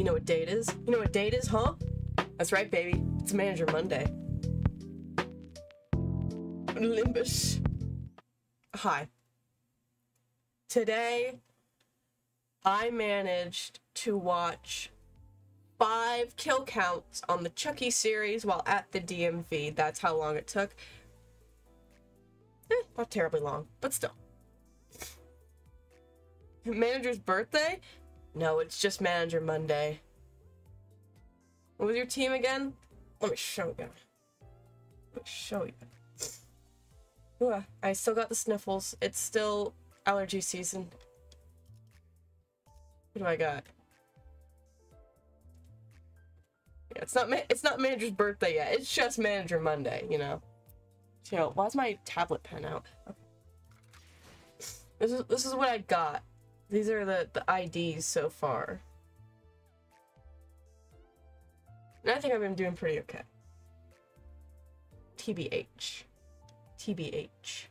You know what date is? You know what date is, huh? That's right, baby. It's Manager Monday. Limbus. Hi. Today, I managed to watch 5 kill counts on the Chucky series while at the DMV. That's how long it took. Not terribly long, but still. Manager's birthday? No, it's just Manager Monday. What was your team again? Let me show you. Ooh, I still got the sniffles. It's still allergy season. What do I got? Yeah, it's not Manager's birthday yet. It's just Manager Monday, you know. So, why's my tablet pen out? Okay. This is what I got. These are the IDs so far. And I think I've been doing pretty okay. TBH. TBH.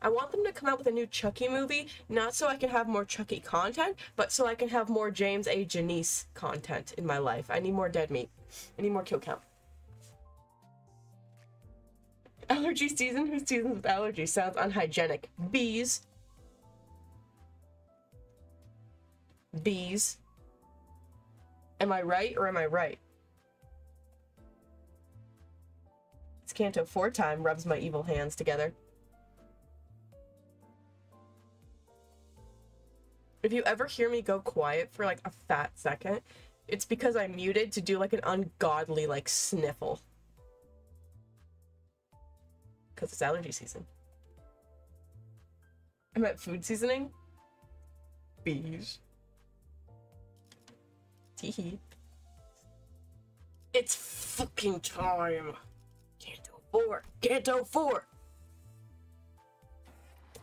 I want them to come out with a new Chucky movie, not so I can have more Chucky content, but so I can have more James A. Janice content in my life. I need more dead meat. I need more kill count. Allergy season? Whose season's with allergy? Sounds unhygienic. Bees. Bees. Am I right or am I right? It's Canto 4 time, rubs my evil hands together. If you ever hear me go quiet for like a fat second, it's because I muted to do like an ungodly like sniffle. Because it's allergy season. I meant food seasoning. Bees. Teehee. It's fucking time. Canto 4. Canto 4.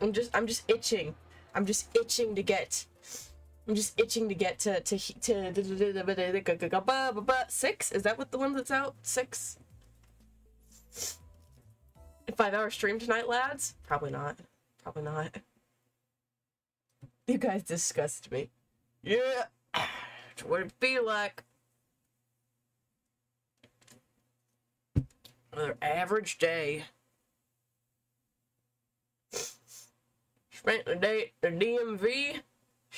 I'm just itching. I'm just itching to get to 6? Is that what the one that's out? 6? 5-hour stream tonight, lads? Probably not. Probably not. You guys disgust me. Yeah. That's what it be like. Another average day. Spent the day at the DMV.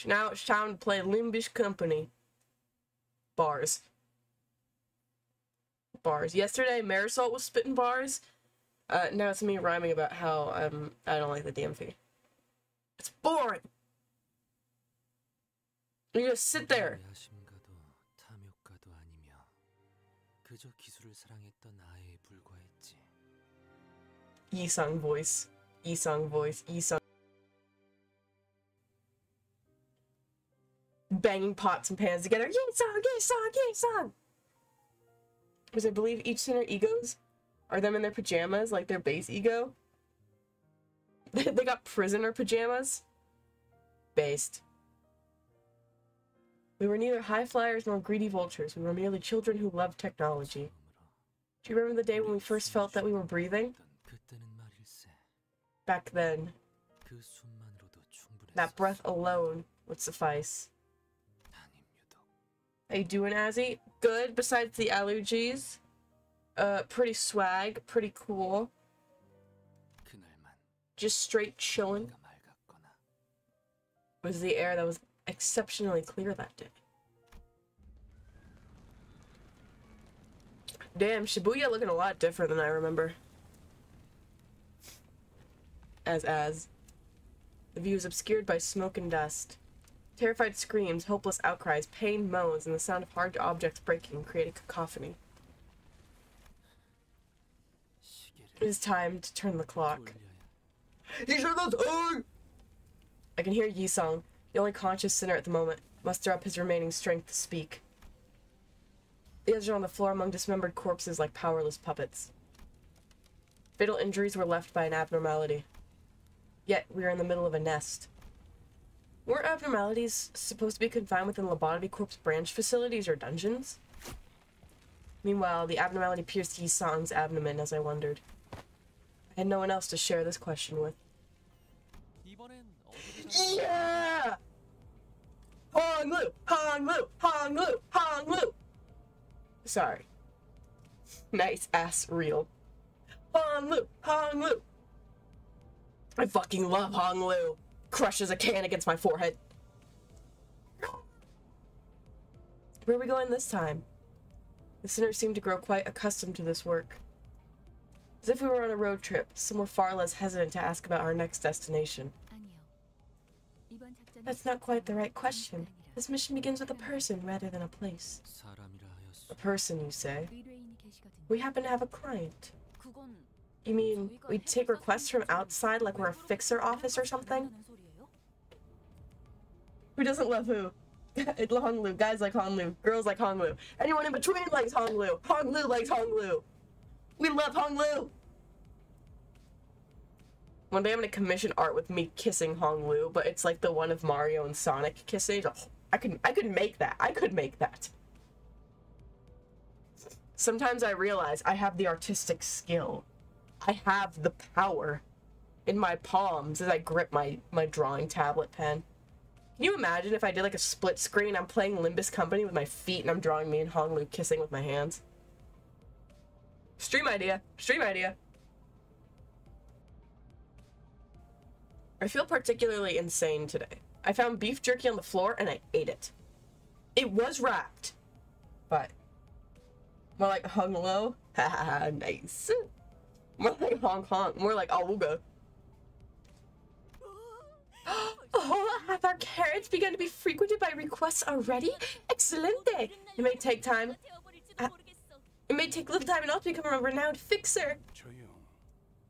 Now it's time to play Limbus Company. Bars. Bars. Yesterday, Marisol was spitting bars. Now it's me rhyming about how I don't like the DMV. It's boring. You just sit there. Yisung voice. Yisung voice. Yisung. Banging pots and pans together. Yisung, Yisung, Yisung. Because I believe each center egos are them in their pajamas, like their base ego. They got prisoner pajamas. Based. We were neither high flyers nor greedy vultures. We were merely children who loved technology. Do you remember the day when we first felt that we were breathing? Back then. That breath alone would suffice. How you doing, Azzy? Good, besides the allergies. Pretty swag, pretty cool. Just straight chilling. Was the air that was exceptionally clear that day. Damn, Shibuya looking a lot different than I remember. As. The view is obscured by smoke and dust. Terrified screams, hopeless outcries, pained moans, and the sound of hard objects breaking create a cacophony. It is time to turn the clock. I can hear Yisung, the only conscious sinner at the moment, muster up his remaining strength to speak. The others are on the floor among dismembered corpses like powerless puppets. Fatal injuries were left by an abnormality. Yet, we are in the middle of a nest. Weren't abnormalities supposed to be confined within Lobotomy Corp's branch facilities or dungeons? Meanwhile, the abnormality pierced Yisung's abdomen as I wondered. I had no one else to share this question with. Yeah! Hong Lu! Hong Lu! Hong Lu! Hong Sorry. Nice ass reel. Hong Lu! Hong Lu! I fucking love Hong Lu! Crushes a can against my forehead. Where are we going this time? The sinner seemed to grow quite accustomed to this work. As if we were on a road trip, some were far less hesitant to ask about our next destination. That's not quite the right question. This mission begins with a person rather than a place. A person, you say? We happen to have a client. You mean we take requests from outside like we're a fixer office or something? Who doesn't love who? Hong Lu. Guys like Hong Lu. Girls like Hong Lu. Anyone in between likes Hong Lu. Hong Lu likes Hong Lu. We love Hong Lu! One day I'm gonna commission art with me kissing Hong Lu, but it's like the one of Mario and Sonic kissing. Oh, I could make that. I could make that. Sometimes I realize I have the artistic skill. I have the power in my palms as I grip my drawing tablet pen. Can you imagine if I did like a split screen? I'm playing Limbus Company with my feet and I'm drawing me and Hong Lu kissing with my hands. Stream idea. Stream idea. I feel particularly insane today. I found beef jerky on the floor and I ate it. It was wrapped. But more like Hong Lu. Haha, nice. More like Hong Kong. More like Awuga. Oh, have our carrots begun to be frequented by requests already? Excelente! It may take time. It may take little time enough to become a renowned fixer.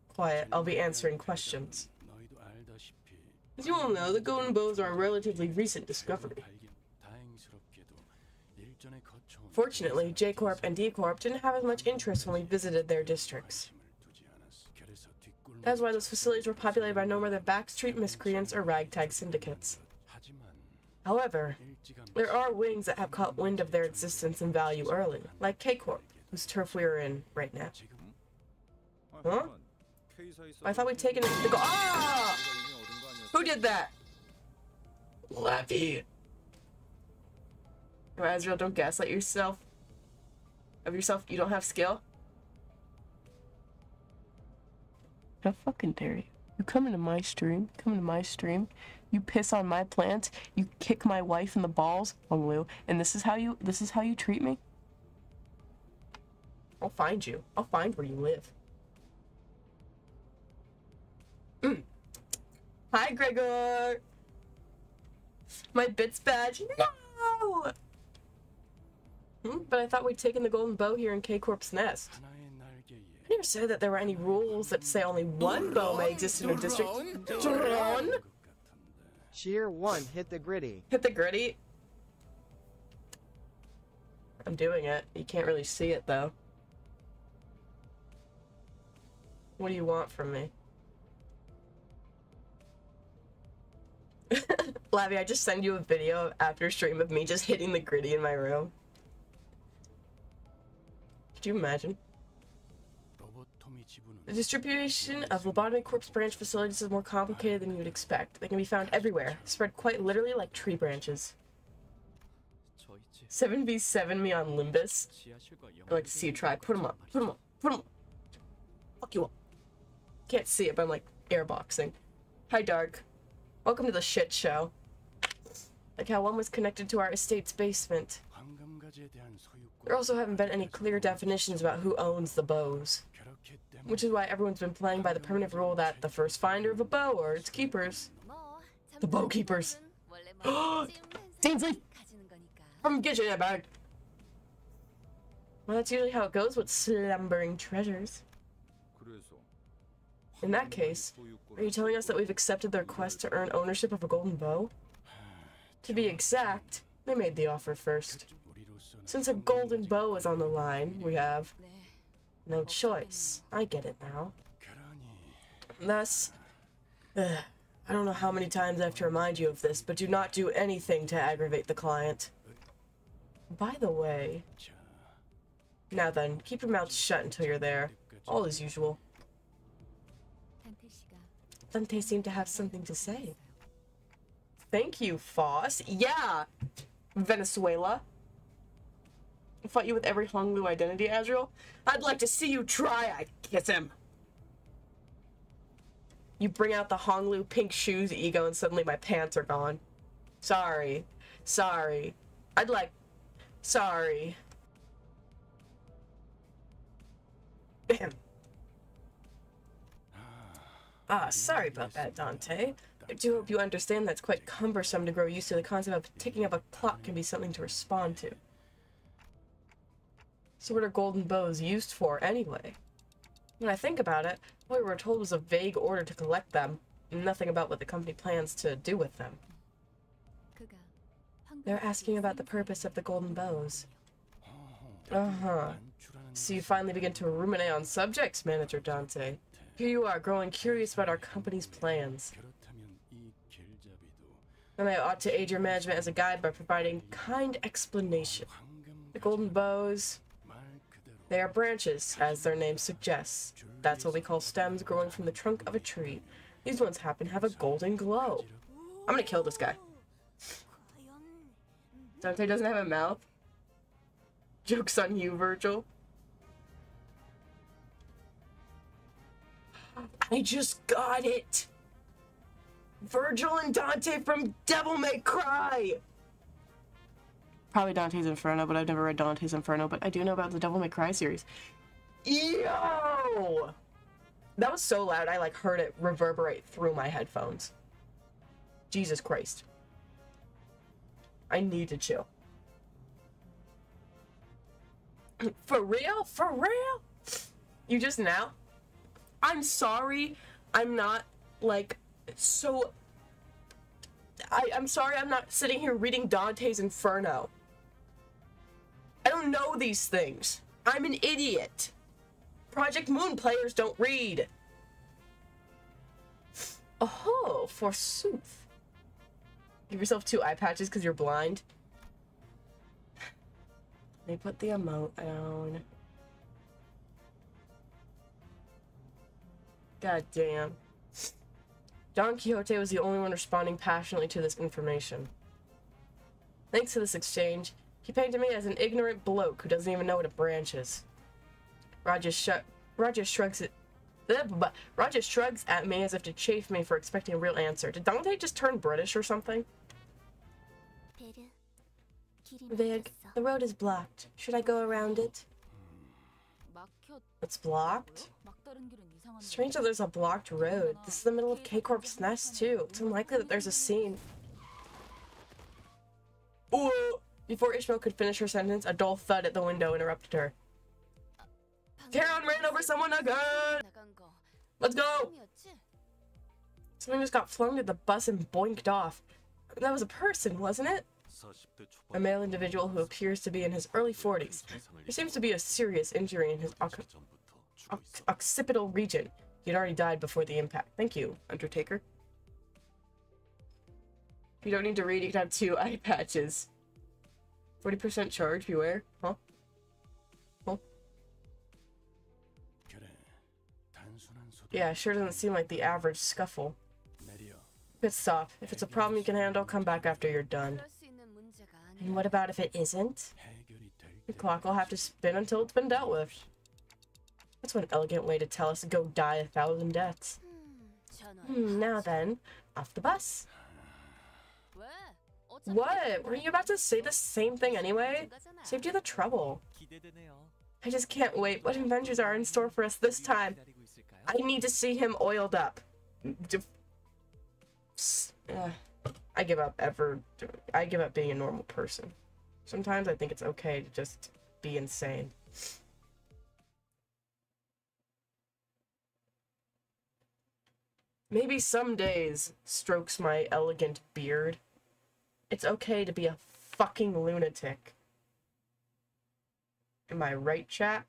Quiet, I'll be answering questions. As you all know, the golden bows are a relatively recent discovery. Fortunately, J Corp and D Corp didn't have as much interest when we visited their districts. That's why those facilities were populated by no more than backstreet miscreants or ragtag syndicates. However, there are wings that have caught wind of their existence and value early, like K Corp, whose turf we are in right now. Huh? I thought we'd taken it to go. Ah! Who did that? Lappy. Azrael, don't gaslight yourself. You don't have skill. How fucking dare you? You come into my stream, you piss on my plants, you kick my wife in the balls, Hong Lu, and this is how you treat me? I'll find you. I'll find where you live. Hi, Gregor! My bits badge. No! But I thought we'd taken the golden bow here in K-Corp's nest. I never said that there were any rules that say only one bow may exist in a district. Drone? Cheer 1, hit the gritty. Hit the gritty? I'm doing it. You can't really see it, though. What do you want from me? Lavi, I just send you a video after stream of me just hitting the gritty in my room. Could you imagine? The distribution of Lobotomy Corp's branch facilities is more complicated than you would expect. They can be found everywhere, spread quite literally like tree branches. 7v7 me on Limbus. I'd like to see you try. Put him up. Put him up. Put him up. Fuck you up. Can't see it, but I'm like airboxing. Hi, Dark. Welcome to the shit show. Like how one was connected to our estate's basement. There also haven't been any clear definitions about who owns the bows. Which is why everyone's been playing by the permanent rule that the first finder of a bow or its keepers. The bow keepers. Ainsley! From get you that bag. Well, that's usually how it goes with slumbering treasures. In that case, are you telling us that we've accepted the request to earn ownership of a golden bow? To be exact, they made the offer first. Since a golden bow is on the line, we have no choice. I get it now. Thus, I don't know how many times I have to remind you of this, but do not do anything to aggravate the client. By the way... Now then, keep your mouth shut until you're there. All as usual. Dante seemed to have something to say. Thank you, Foss. Yeah! Venezuela. fight you with every Honglu identity, Azrael? I'd like to see you try. I kiss him. You bring out the Honglu pink shoes ego and suddenly my pants are gone. Sorry. Sorry. Sorry. Bam. Ah, sorry about that, Dante. I do hope you understand that's quite cumbersome to grow used to. The concept of taking up a clock can be something to respond to. So what are golden bows used for, anyway? When I think about it, what we were told was a vague order to collect them, and nothing about what the company plans to do with them. They're asking about the purpose of the golden bows. Uh-huh. So you finally begin to ruminate on subjects, Manager Dante. Here you are, growing curious about our company's plans. And I ought to aid your management as a guide by providing kind explanation. The golden bows, they are branches, as their name suggests. That's what we call stems growing from the trunk of a tree. These ones happen to have a golden glow. I'm gonna kill this guy. Dante doesn't have a mouth. Joke's on you, Virgil. I just got it! Virgil and Dante from Devil May Cry! Probably Dante's Inferno, but I've never read Dante's Inferno, but I do know about the Devil May Cry series. Yo! That was so loud, I like heard it reverberate through my headphones. Jesus Christ. I need to chill. For real? For real? You just now? I'm sorry, I'm not, like, so... I'm sorry I'm not sitting here reading Dante's Inferno. I don't know these things. I'm an idiot. Project Moon players don't read. Oh, forsooth. Give yourself 2 eye patches because you're blind. Let me put the emote down. God damn. Don Quixote was the only one responding passionately to this information. Thanks to this exchange, he painted me as an ignorant bloke who doesn't even know what a branch is. Roger shrugs at me as if to chafe me for expecting a real answer. Did Dante just turn British or something? Vig, the road is blocked. Should I go around it? It's blocked? Strange that there's a blocked road. This is the middle of K-Corp's nest, too. It's unlikely that there's a scene. Ooh! Before Ishmael could finish her sentence, a dull thud at the window interrupted her. Karen ran over someone again! Let's go! Someone just got flung to the bus and boinked off. That was a person, wasn't it? A male individual who appears to be in his early 40s. There seems to be a serious injury in his occipital region. He had already died before the impact. Thank you, Undertaker. You don't need to read, you can have 2 eye patches. 40% charge, beware. Huh? Huh? Yeah, sure doesn't seem like the average scuffle. Pit stop. If it's a problem you can handle, come back after you're done. And what about if it isn't? The clock will have to spin until it's been dealt with. That's one elegant way to tell us to go die 1,000 deaths. Now then, off the bus. What? Were you about to say the same thing anyway? Saved you the trouble. I just can't wait. What adventures are in store for us this time? I need to see him oiled up. I give up being a normal person. Sometimes I think it's okay to just be insane. Maybe some days, strokes my elegant beard, it's okay to be a fucking lunatic. Am I right, chat?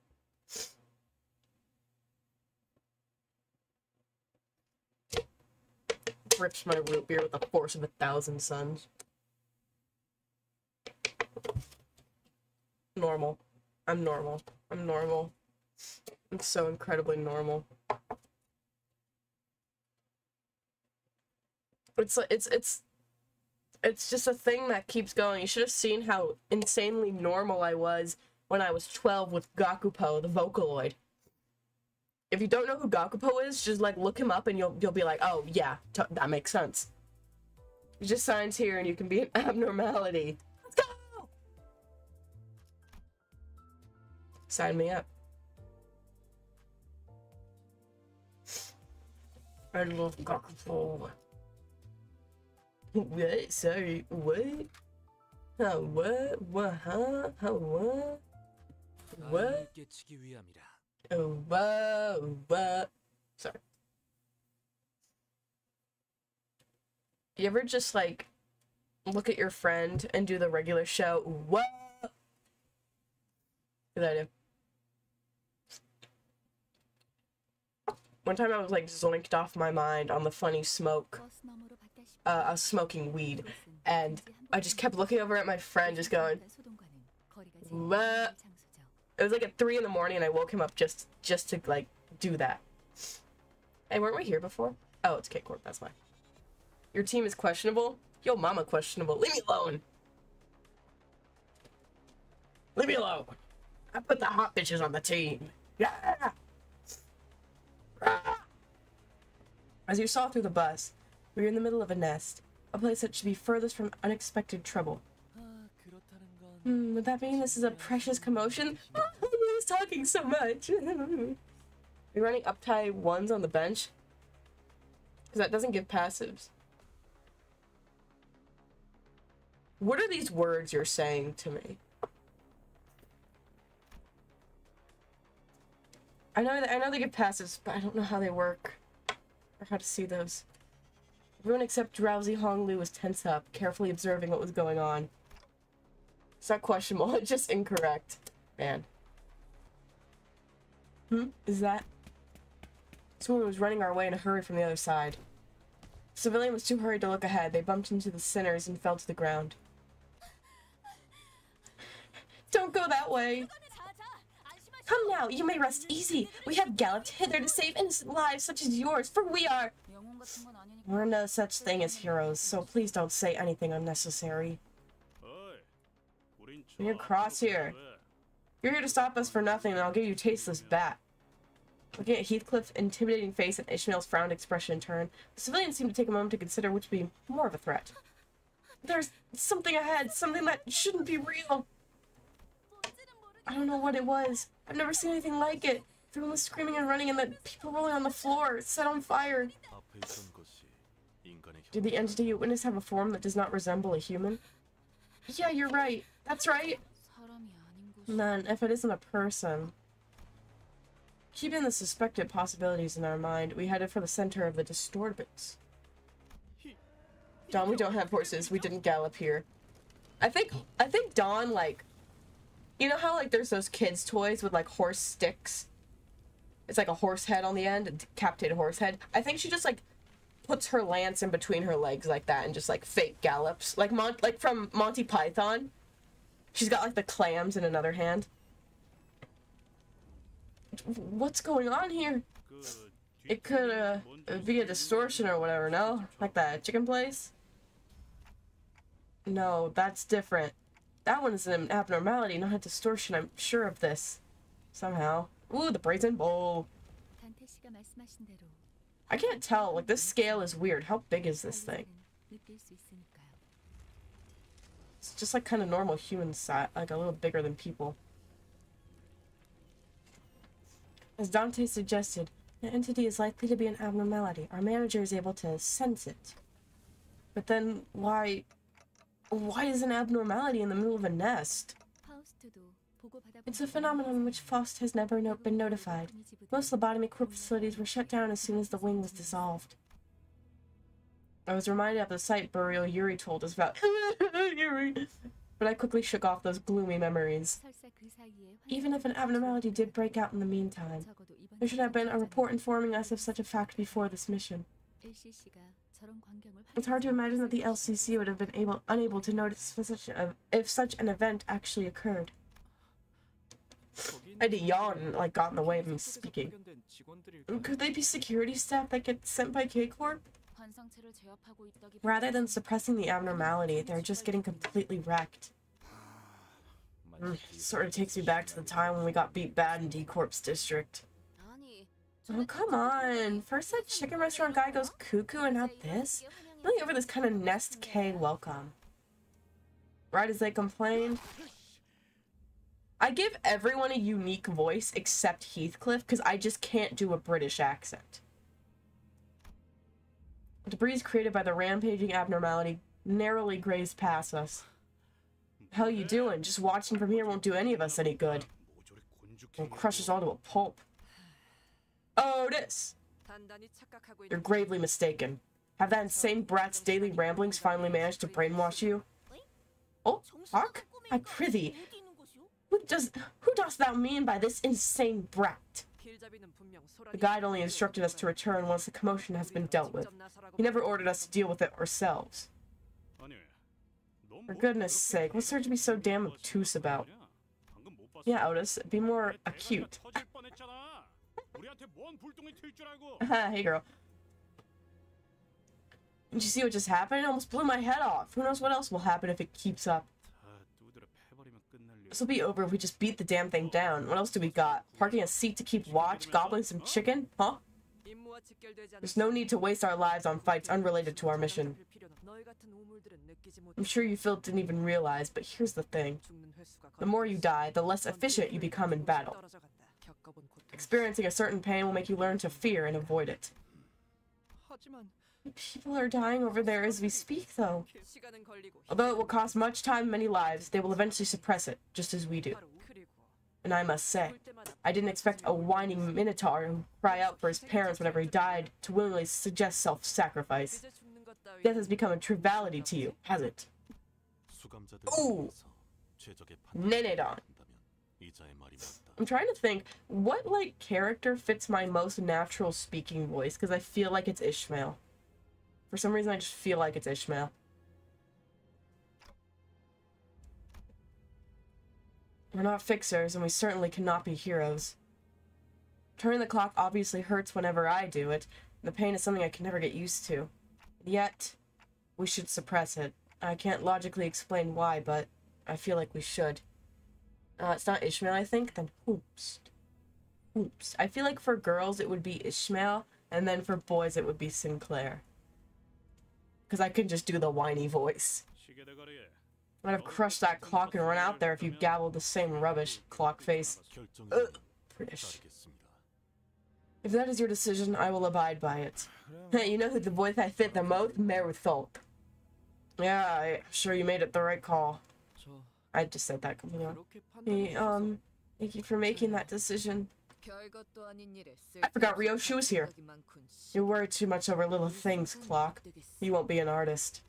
Rips my root beer with the force of 1,000 suns. Normal. I'm normal. I'm normal. I'm so incredibly normal. It's just a thing that keeps going. You should have seen how insanely normal I was when I was 12 with Gakupo, the Vocaloid. If you don't know who Gakupo is, just like look him up and you'll be like, oh yeah, that makes sense. You just signs here and you can be an abnormality. Let's go! Sign me up. I love Gakupo. What? Sorry, what? Oh, what? What? Huh? Oh, what? What? Oh, what? Sorry. You ever just, like, look at your friend and do the regular show? What? Good idea. One time I was, like, zoinked off my mind on the funny smoke. I was smoking weed, and I just kept looking over at my friend, just going, what? It was, like, at 3 in the morning, and I woke him up just to, like, do that. Hey, weren't we here before? Oh, it's K-Corp, that's why. Your team is questionable? Yo, mama questionable. Leave me alone! Leave me alone! I put the hot bitches on the team. Yeah! As you saw through the bus, we were in the middle of a nest, a place that should be furthest from unexpected trouble. Would that mean this is a precious commotion? Who's talking so much? You're running uptie ones on the bench? Because that doesn't give passives. What are these words you're saying to me? I know they give passives, but I don't know how they work. Or how to see those. Everyone except drowsy Honglu was tense up, carefully observing what was going on. It's not questionable, it's just incorrect. Man. Is that? Someone was running our way in a hurry from the other side. The civilian was too hurried to look ahead. They bumped into the sinners and fell to the ground. Don't go that way! Come now, you may rest easy. We have galloped hither to save innocent lives such as yours, for we are... We're no such thing as heroes, so please don't say anything unnecessary. You're cross here. You're here to stop us for nothing, and I'll give you tasteless bat. Looking at Heathcliff's intimidating face and Ishmael's frowned expression in turn, the civilian seemed to take a moment to consider which would be more of a threat. There's something ahead, something that shouldn't be real. I don't know what it was. I've never seen anything like it. Everyone was screaming and running and the people rolling on the floor, set on fire. Did the entity you witnessed have a form that does not resemble a human? Yeah, you're right. That's right. None, if it isn't a person. Keeping the suspected possibilities in our mind, we headed for the center of the disturbance. Dawn, we don't have horses. We didn't gallop here. I think Dawn, like... You know how, like, there's those kids' toys with, like, horse sticks? It's like a horse head on the end, a decapitated horse head. I think she just, like, puts her lance in between her legs like that and just, like, fake gallops. Like, from Monty Python. She's got, like, the clams in another hand. What's going on here? It could, be a distortion or whatever, no? Like that chicken place? No, that's different. That one is an abnormality, not a distortion. I'm sure of this. Somehow. Ooh, the brazen bowl. I can't tell. Like, this scale is weird. How big is this thing? It's just like kind of normal human size. Like a little bigger than people. As Dante suggested, an entity is likely to be an abnormality. Our manager is able to sense it. But then, why is an abnormality in the middle of a nest? It's a phenomenon which Faust has never been notified. Most lobotomy corp facilities were shut down as soon as the wing was dissolved. I was reminded of the site burial Yuri told us about. Yuri! But I quickly shook off those gloomy memories. Even if an abnormality did break out in the meantime, there should have been a report informing us of such a fact before this mission. It's hard to imagine that the LCC would have been unable to notice if such an event actually occurred. I had to yawn and, like, got in the way of me speaking. Could they be security staff that get sent by K-Corp? Rather than suppressing the abnormality, they're just getting completely wrecked. Sort of takes me back to the time when we got beat bad in D-Corp's district. Oh, come on. First that chicken restaurant guy goes cuckoo and now this? Really over this kind of Nest K welcome. Right as they complained. I give everyone a unique voice except Heathcliff because I just can't do a British accent. Debris created by the rampaging abnormality narrowly grazed past us. The hell you doing? Just watching from here won't do any of us any good. It'll crush us all to a pulp. Otis! You're gravely mistaken. Have that insane brat's daily ramblings finally managed to brainwash you? Oh, Hawk? I prithee. Who dost thou mean by this insane brat? The guide only instructed us to return once the commotion has been dealt with. He never ordered us to deal with it ourselves. For goodness sake, what's there to be so damn obtuse about? Yeah, Otis, be more acute. Hey, girl. Did you see what just happened? It almost blew my head off. Who knows what else will happen if it keeps up. This will be over if we just beat the damn thing down. What else do we got? Parking a seat to keep watch? Gobbling some chicken? Huh? There's no need to waste our lives on fights unrelated to our mission. I'm sure you Phil didn't even realize, but here's the thing. The more you die, the less efficient you become in battle. Experiencing a certain pain will make you learn to fear and avoid it. People are dying over there as we speak, though. Although it will cost much time and many lives, they will eventually suppress it, just as we do. And I must say, I didn't expect a whining minotaur who cry out for his parents whenever he died to willingly suggest self-sacrifice. Death has become a triviality to you, has it? Ooh! Nenedon. I'm trying to think, what, like, character fits my most natural speaking voice? Because I feel like it's Ishmael. For some reason, I just feel like it's Ishmael. We're not fixers, and we certainly cannot be heroes. Turning the clock obviously hurts whenever I do it. The pain is something I can never get used to. Yet, we should suppress it. I can't logically explain why, but I feel like we should. It's not Ishmael, I think, then Hoops. Hoops. I feel like for girls it would be Ishmael, and then for boys it would be Sinclair. Because I could just do the whiny voice. I'd have crushed that clock and run out there if you gabbled the same rubbish, clock face. Ugh, British. If that is your decision, I will abide by it. You know who the voice I fit the most? Merutholp. Yeah, I'm sure you made it the right call. I just said that coming on. Hey, thank you for making that decision. I forgot Ryoshi was here. You worry too much over little things, Clock. You won't be an artist.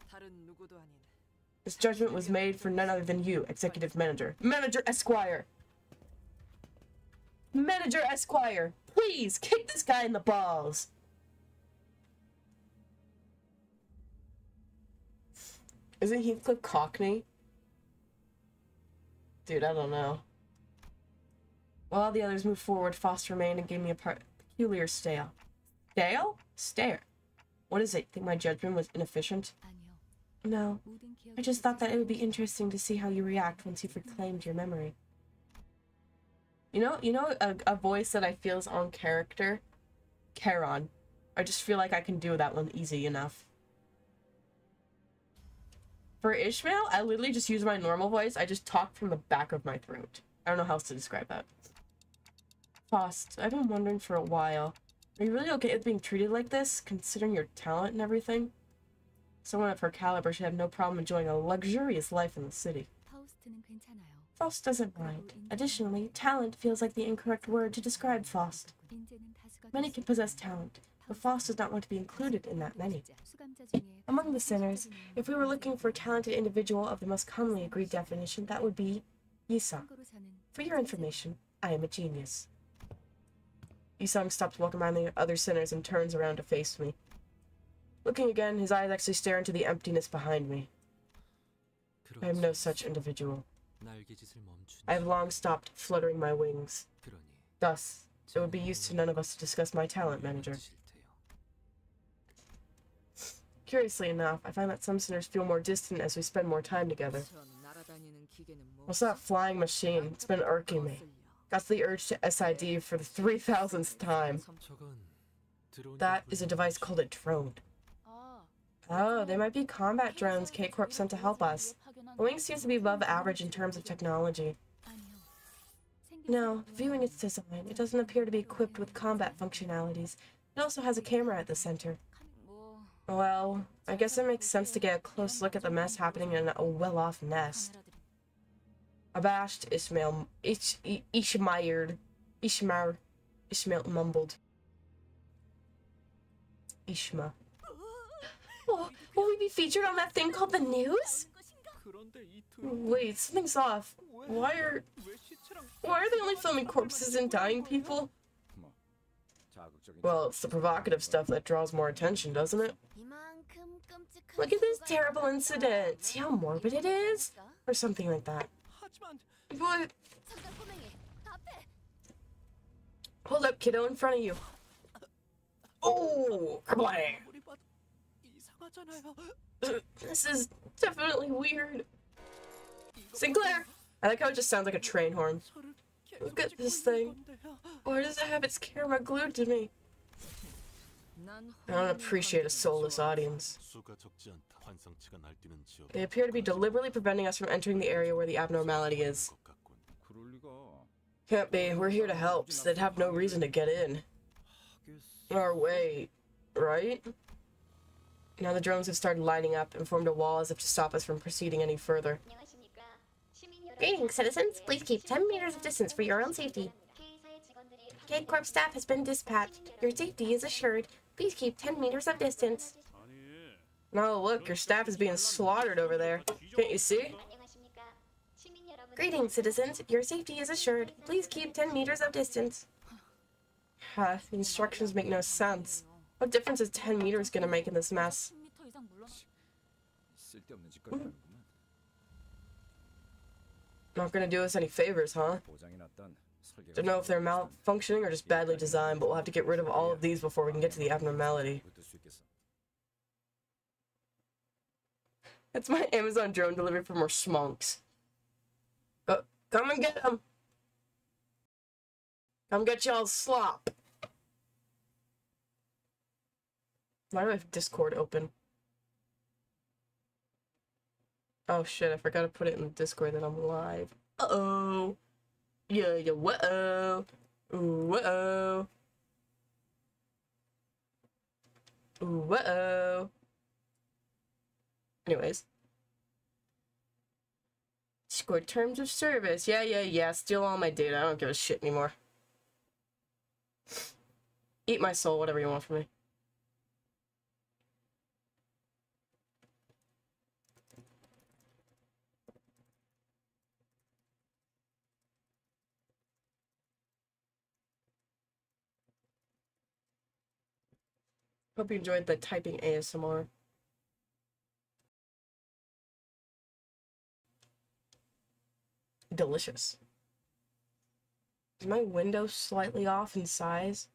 This judgment was made for none other than you, Executive Manager. Manager Esquire! Manager Esquire! Please, kick this guy in the balls! Isn't Heathcliff Cockney? Dude, I don't know. While all the others moved forward, Faust remained and gave me a peculiar stare. Stare? Stare. What is it? Think my judgment was inefficient? No. I just thought that it would be interesting to see how you react once you've reclaimed your memory. You know a voice that I feel is on character? Charon. I just feel like I can do that one easy enough. For Ishmael, I literally just use my normal voice. I just talk from the back of my throat. I don't know how else to describe that. Faust, I've been wondering for a while. Are you really okay with being treated like this, considering your talent and everything? Someone of her caliber should have no problem enjoying a luxurious life in the city. Faust doesn't mind. Additionally, talent feels like the incorrect word to describe Faust. Many can possess talent, but Faust does not want to be included in that many. Among the sinners, if we were looking for a talented individual of the most commonly agreed definition, that would be Yisung. For your information, I am a genius. Yisung stops walking by the other sinners and turns around to face me. Looking again, his eyes actually stare into the emptiness behind me. I am no such individual. I have long stopped fluttering my wings. Thus, it would be use to none of us to discuss my talent, Manager. Curiously enough, I find that some sinners feel more distant as we spend more time together. What's that flying machine? It's been irking me. Got the urge to SID for the 3,000th time. That is a device called a drone. Oh, they might be combat drones K-Corp sent to help us. The wing seems to be above average in terms of technology. No, viewing its design, it doesn't appear to be equipped with combat functionalities. It also has a camera at the center. Well, I guess it makes sense to get a close look at the mess happening in a well-off nest. Abashed, Ishmael mumbled. Ishma. Oh, will we be featured on that thing called the news? Wait, something's off. Why are they only filming corpses and dying people? Well, it's the provocative stuff that draws more attention, doesn't it? Look at this terrible incident. See how morbid it is? Or something like that. What? Hold up, kiddo, in front of you. Oh, kablang! This is definitely weird. Sinclair! I like how it just sounds like a train horn. Look at this thing. Why does it have its camera glued to me? I don't appreciate a soulless audience. They appear to be deliberately preventing us from entering the area where the abnormality is. Can't be. We're here to help, so they'd have no reason to get in. Our way, right? Now the drones have started lining up and formed a wall as if to stop us from proceeding any further. Greetings, citizens. Please keep 10 meters of distance for your own safety. K-Corp staff has been dispatched. Your safety is assured. Please keep 10 meters of distance. No, look, your staff is being slaughtered over there. Can't you see? Greetings, citizens. Your safety is assured. Please keep 10 meters of distance. The instructions make no sense. What difference is 10 meters gonna make in this mess? Not gonna do us any favors, huh? Don't know if they're malfunctioning or just badly designed, but we'll have to get rid of all of these before we can get to the abnormality. That's my Amazon drone delivery for more schmonks. Come and get them! Come get y'all slop! Why do I have Discord open? Oh shit, I forgot to put it in the Discord that I'm live. Uh-oh! Yeah, whoa! Whoa! Whoa! Anyways. Discord terms of service. Yeah. Steal all my data. I don't give a shit anymore. Eat my soul, whatever you want from me. Hope you enjoyed the typing ASMR. Delicious. Is my window slightly off in size?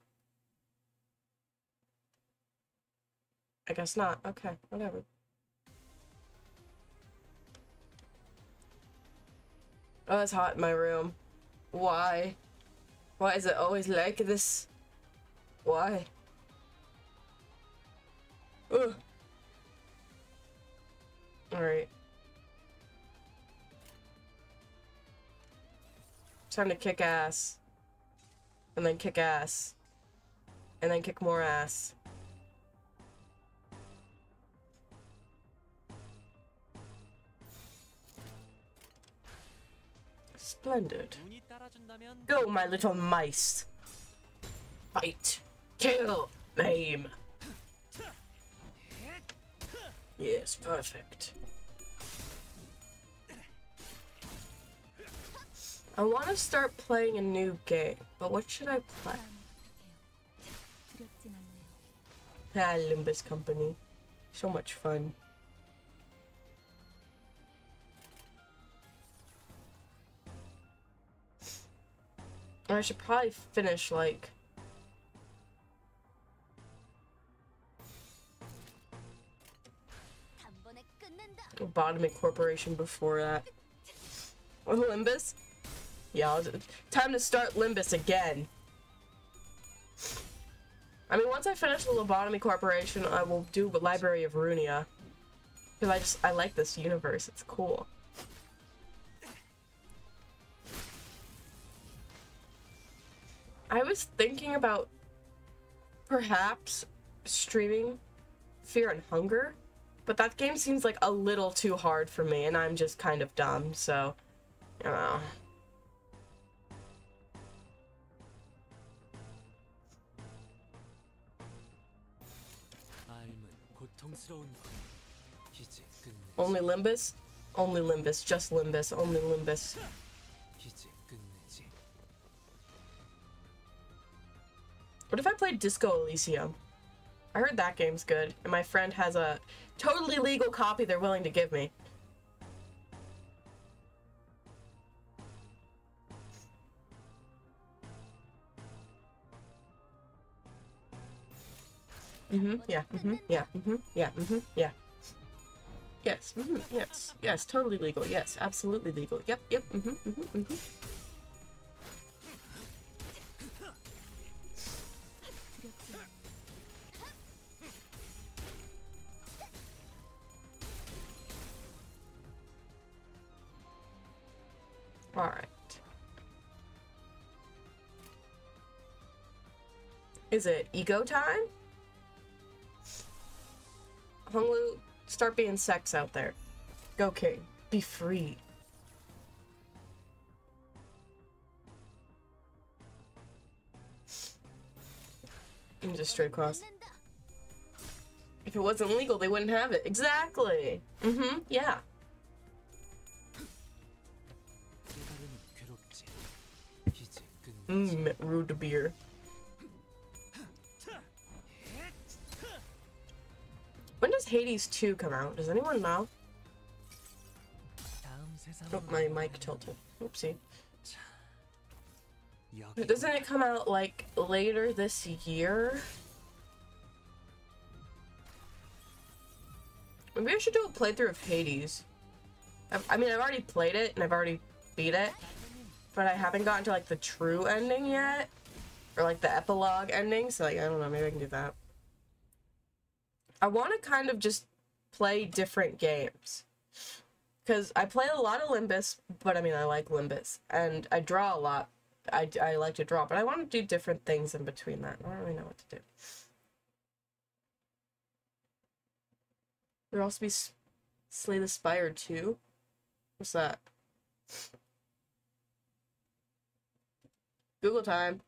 I guess not. Okay, whatever. Oh, it's hot in my room. Why? Why is it always like this? Why? Ugh. Alright. Time to kick ass. And then kick ass. And then kick more ass. Splendid. Go, my little mice. Fight. Kill. Maim. Yes, perfect. I want to start playing a new game, but what should I play? Limbus Company. So much fun. I should probably finish, like... Bottoming Corporation before that. With Limbus? Yeah, time to start Limbus again. I mean, once I finish the Lobotomy Corporation, I will do the Library of Runia. Because I like this universe, it's cool. I was thinking about perhaps streaming Fear and Hunger, but that game seems like a little too hard for me, and I'm just kind of dumb, so, you know. Only Limbus? Only Limbus, just Limbus, only Limbus. What if I played Disco Elysium? I heard that game's good, and my friend has a totally legal copy they're willing to give me. Yeah, yeah. Yes, yes, totally legal, yes, absolutely legal, yep, Alright. Is it ego time? Honglu, start being sex out there. Go King. Be free. And just straight across. If it wasn't legal, they wouldn't have it. Exactly. Yeah. Rude beer. When does Hades 2 come out? Does anyone know? Oh, my mic tilted. Oopsie. Doesn't it come out, like, later this year? Maybe I should do a playthrough of Hades. I mean, I've already played it, and I've already beat it. But I haven't gotten to, like, the true ending yet. Or, like, the epilogue ending. So, like, I don't know. Maybe I can do that. I want to kind of just play different games. Because I play a lot of Limbus, but I mean, I like Limbus. And I draw a lot. I like to draw, but I want to do different things in between that. I don't really know what to do. There'll also be Slay the Spire 2. What's that? Google time.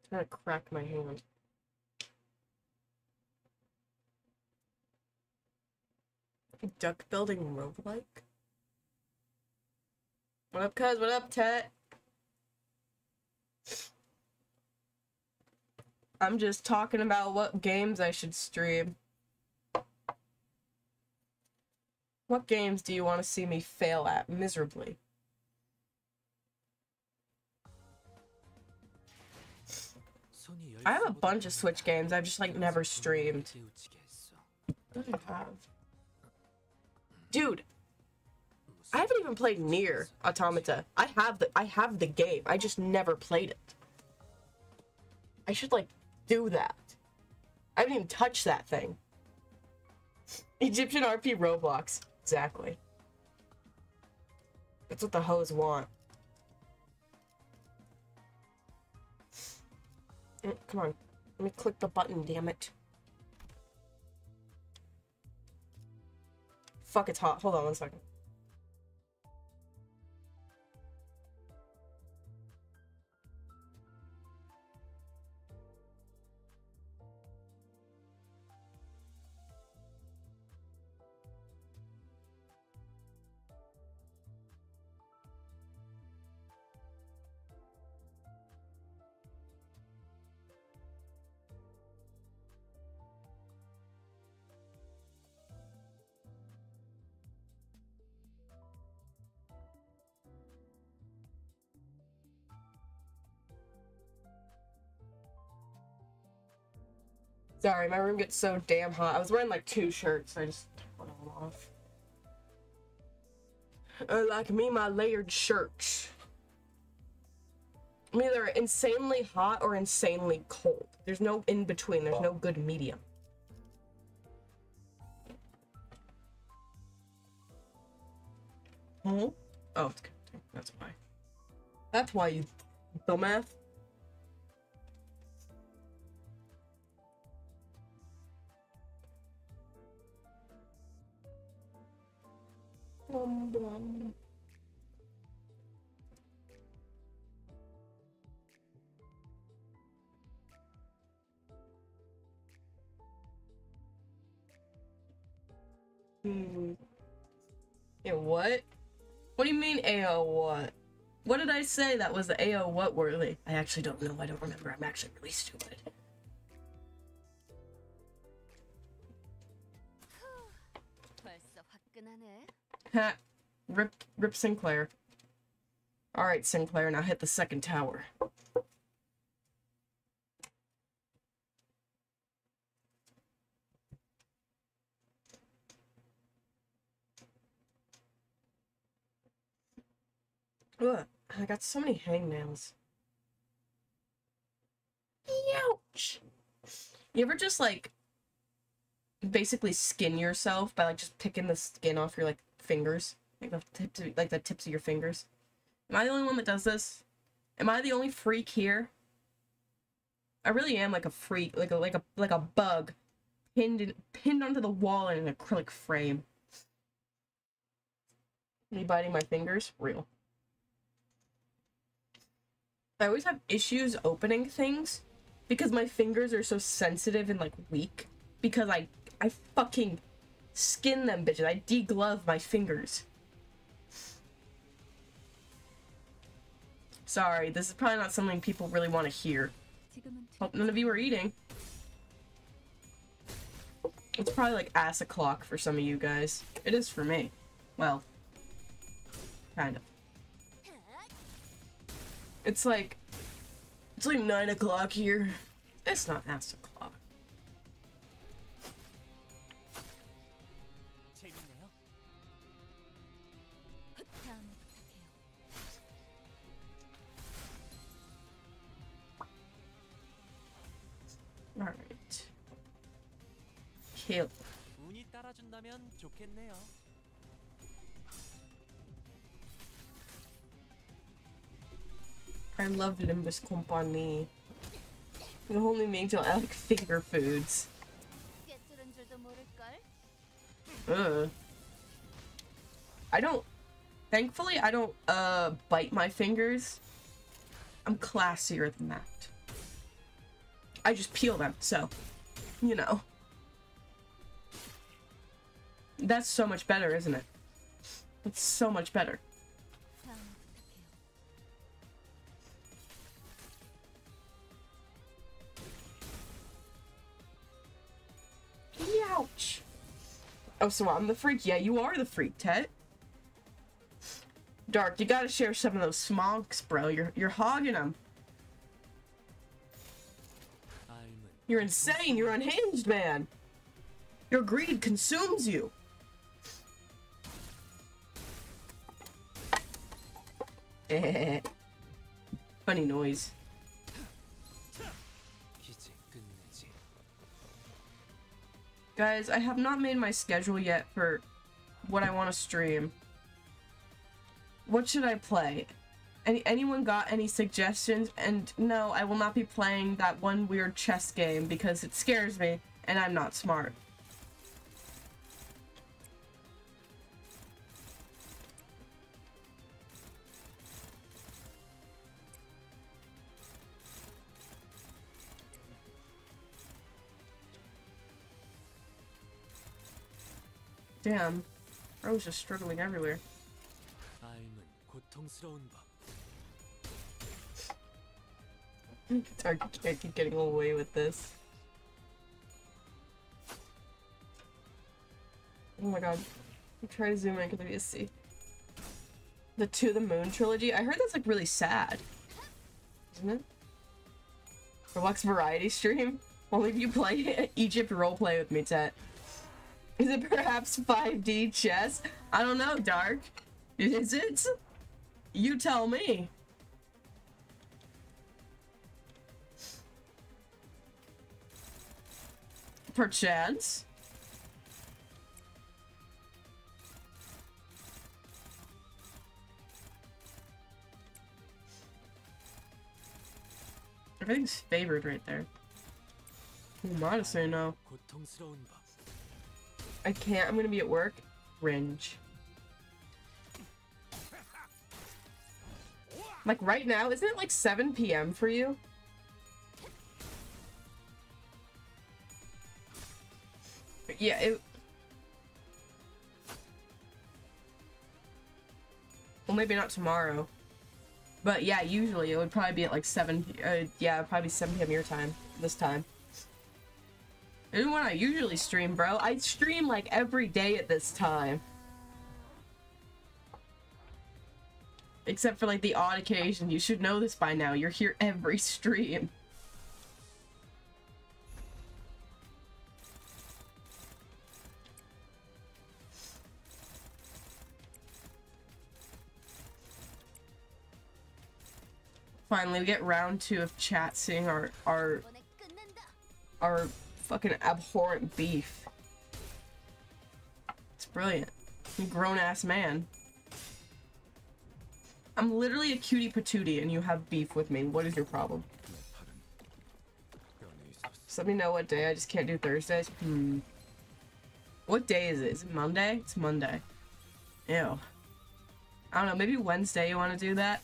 I'm trying to crack my hand. Duck building roguelike? What up, cuz? What up, Tet? I'm just talking about what games I should stream. What games do you want to see me fail at miserably? I have a bunch of Switch games I've just, like, never streamed. What do I have? Dude, I haven't even played Nier Automata. I have the game. I just never played it. I should, like, do that. I haven't even touched that thing. Egyptian RP Roblox. Exactly. That's what the hoes want. Come on. Let me click the button, damn it. Fuck, it's hot. Hold on 1 second. Sorry, my room gets so damn hot. I was wearing like 2 shirts. I just took one of them off. Like me, my layered shirts. I'm either insanely hot or insanely cold. There's no in between. There's no good medium. Oh, it's good. That's why. That's why, you dumbass. Blum. Yeah, what? What do you mean AO what? What did I say that was the AO what worthy? I actually don't know. I don't remember. I'm actually really stupid. Ha! Rip Sinclair. Alright, Sinclair, now hit the second tower. Ugh, I got so many hangnails. Ouch! You ever just, like, basically skin yourself by, like, just picking the skin off your, like, fingers? Like the tips of your fingers? Am I the only one that does this? Am I the only freak here? I really am like a freak, like a bug pinned onto the wall in an acrylic frame. Me biting my fingers? Real. I always have issues opening things because my fingers are so sensitive and like weak because I fucking skin them bitches. I deglove my fingers. Sorry, this is probably not something people really want to hear. Hope none of you are eating. It's probably like ass o'clock for some of you guys. It is for me. Well, kind of. It's like 9 o'clock here. It's not ass o'clock. Alright. Kill. I love Limbus Company. It only makes I like finger foods. I don't. Thankfully, I don't bite my fingers. I'm classier than that. I just peel them, so, you know. That's so much better, isn't it? It's so much better. Ouch. Oh, so I'm the freak? Yeah, you are the freak, Tet. Dark, you gotta share some of those smonks, bro. You're hogging them. You're insane. You're unhinged, man. Your greed consumes you. Funny noise. Guys, I have not made my schedule yet for what I want to stream. What should I play? Anyone got any suggestions? And no, I will not be playing that one weird chess game because it scares me and I'm not smart. Damn, I was just struggling everywhere. Dark, you can't keep getting away with this. Oh my god. I'm trying to zoom in because I see. The To the Moon trilogy? I heard that's like really sad. Isn't it? Roblox variety stream? Only if you play Egypt roleplay with me, Tet. Is it perhaps 5D chess? I don't know, Dark. Is it? You tell me. Perchance. Everything's favored right there. Honestly, no. I can't. I'm gonna be at work. Cringe. Like right now, isn't it like 7 p.m. for you? Yeah, well, maybe not tomorrow. But yeah, usually it would probably be at like 7, yeah, it'd probably 7 p.m. your time, this time. Even when I usually stream, bro, I stream like every day at this time. Except for like the odd occasion. You should know this by now. You're here every stream. Finally, we get round 2 of chat seeing our fucking abhorrent beef. It's brilliant. You grown-ass man. I'm literally a cutie patootie and you have beef with me. What is your problem? Just let me know what day. I just can't do Thursdays. What day is it? Is it Monday? It's Monday. Ew. I don't know, maybe Wednesday you want to do that?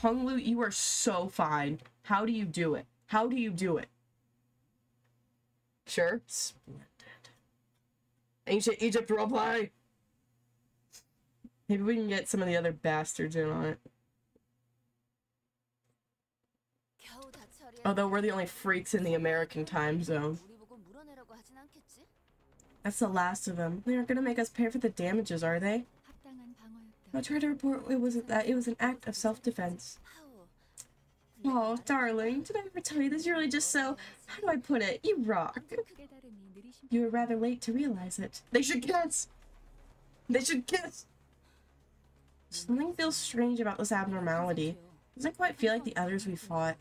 Honglu, you are so fine. How do you do it? How do you do it? Sure. Splendid. Ancient Egypt roleplay! Maybe we can get some of the other bastards in on it. Although we're the only freaks in the American time zone. That's the last of them. They aren't gonna make us pay for the damages, are they? I'll try to report it was an act of self-defense. Oh, darling, did I ever tell you this? You're really just so... How do I put it? You rock. You were rather late to realize it. They should kiss! They should kiss! Something feels strange about this abnormality. Doesn't quite feel like the others we fought.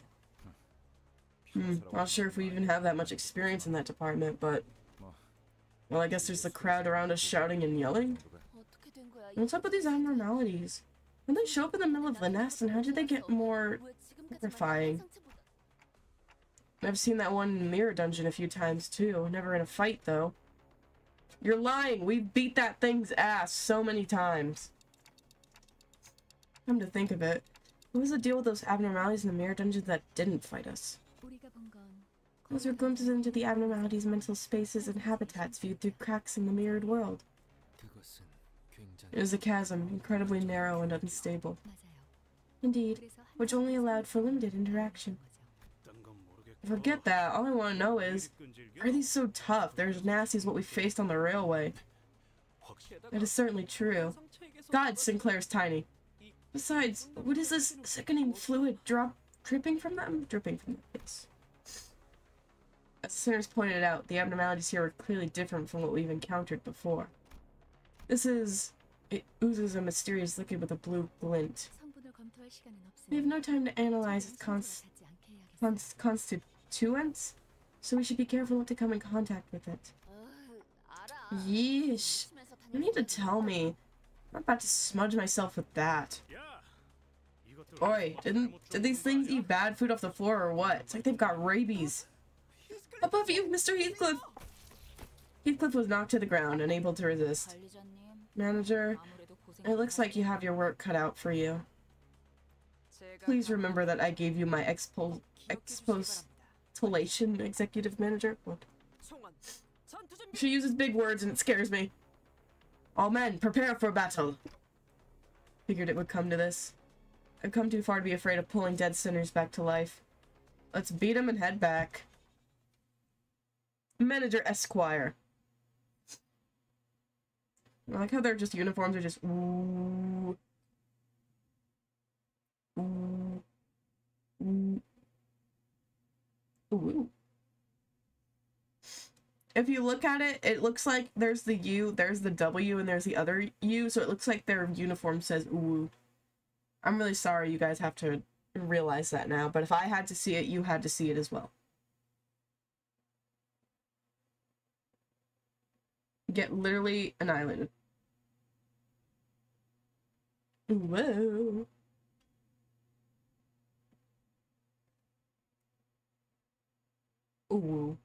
Not sure if we even have that much experience in that department, but... Well, I guess there's the crowd around us shouting and yelling. What's up with these abnormalities? When they show up in the middle of the nest, and how did they get more terrifying? I've seen that one mirror dungeon a few times too. Never in a fight though. You're lying! We beat that thing's ass so many times. Come to think of it, what was the deal with those abnormalities in the mirror dungeons that didn't fight us? Those were glimpses into the abnormalities' mental spaces and habitats viewed through cracks in the mirrored world. It was a chasm, incredibly narrow and unstable. Indeed, which only allowed for limited interaction. Forget that, all I want to know is, why are these so tough? They're as nasty as what we faced on the railway. That is certainly true. God, Sinclair's tiny. Besides, what is this sickening fluid dripping from them? Dripping from the face. As Sinners pointed out, the abnormalities here are clearly different from what we've encountered before. It oozes a mysterious liquid with a blue glint. We have no time to analyze its constituents, so we should be careful not to come in contact with it. Yeesh. You need to tell me. I'm about to smudge myself with that. Oi, did these things eat bad food off the floor or what? It's like they've got rabies. Above you, Mr. Heathcliff! Heathcliff was knocked to the ground, unable to resist. Manager, it looks like you have your work cut out for you. Please remember that I gave you my expostulation, executive manager. What? She uses big words and it scares me. All men, prepare for battle. Figured it would come to this. I've come too far to be afraid of pulling dead sinners back to life. Let's beat him and head back. Manager Esquire. I like how their just uniforms are just ooh. If you look at it, it looks like there's the U, there's the W, and there's the other U, so it looks like their uniform says ooh. I'm really sorry you guys have to realize that now, but if I had to see it, you had to see it as well. Get literally annihilated. Whoa. Ooh.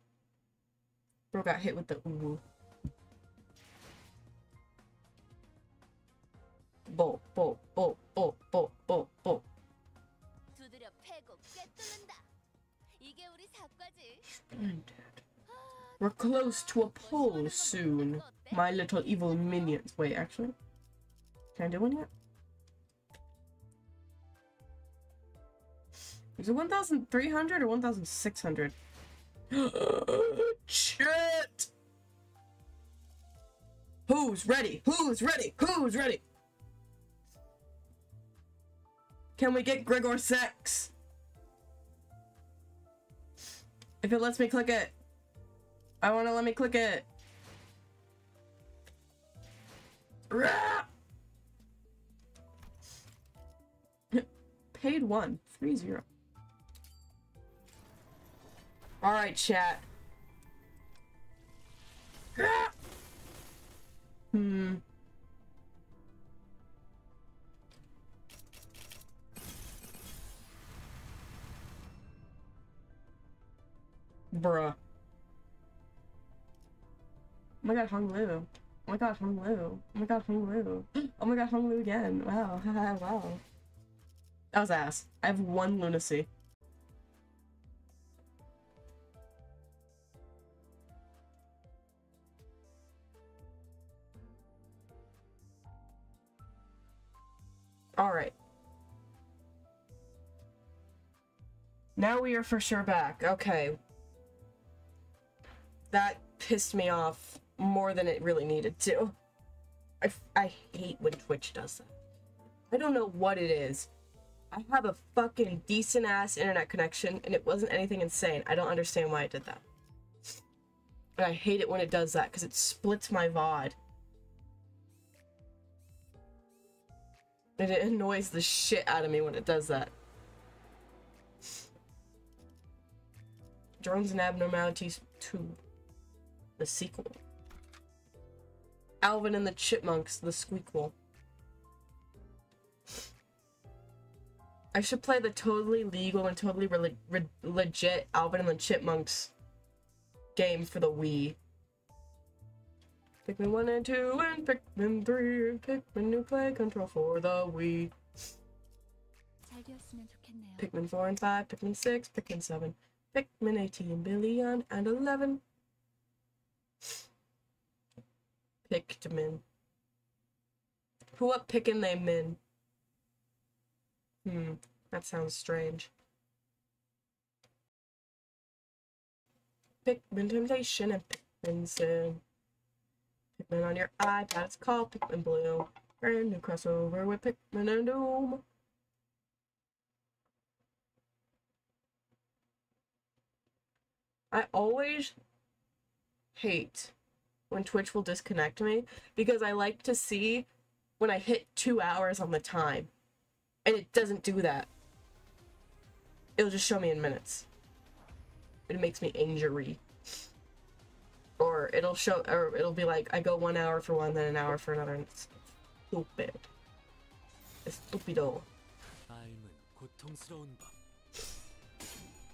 Bro got hit with the ooh. Bolt, bolt, bolt, bolt, bolt, bolt, bolt. We're close to a pole soon. My little evil minions. Wait, actually? Can I do one yet? Is it 1,300 or 1,600? Shit! Who's ready? Who's ready? Who's ready? Can we get Gregor sex? If it lets me click it. I wanna let me click it. Rah! Paid 1. 3-0. Alright, chat. Rah! Bruh. Oh my god, Hung Lu. Oh my god, Hung Lu. Oh my god, Hung Lu. Oh my god, Hung Lu again. Wow. Wow. That was ass. I have 1 lunacy. Alright. Now we are for sure back. Okay. That pissed me off more than it really needed to. I hate when Twitch does that. I don't know what it is. I have a fucking decent ass internet connection and it wasn't anything insane. I don't understand why it did that. And I hate it when it does that because it splits my VOD. And it annoys the shit out of me when it does that. Drones and Abnormalities 2. The sequel. Alvin and the Chipmunks, the squeakquel. I should play the totally legal and totally legit Alvin and the Chipmunks game for the Wii. Pikmin 1 and 2 and Pikmin 3 and Pikmin New Play Control for the Wii. Pikmin 4 and 5, Pikmin 6, Pikmin 7, Pikmin 18 billion and 11. Pikmin. Who up pickin' they min? That sounds strange. Pikmin Temptation and Pikmin Sin. Pikmin on your iPad, it's called Pikmin Blue. Brand new crossover with Pikmin and Doom. I always hate when Twitch will disconnect me because I like to see when I hit 2 hours on the time. And it doesn't do that. It'll just show me in minutes. It makes me angry. Or it'll show, or it'll be like, I go 1 hour for one, then an hour for another, and it's stupid. It's stupido.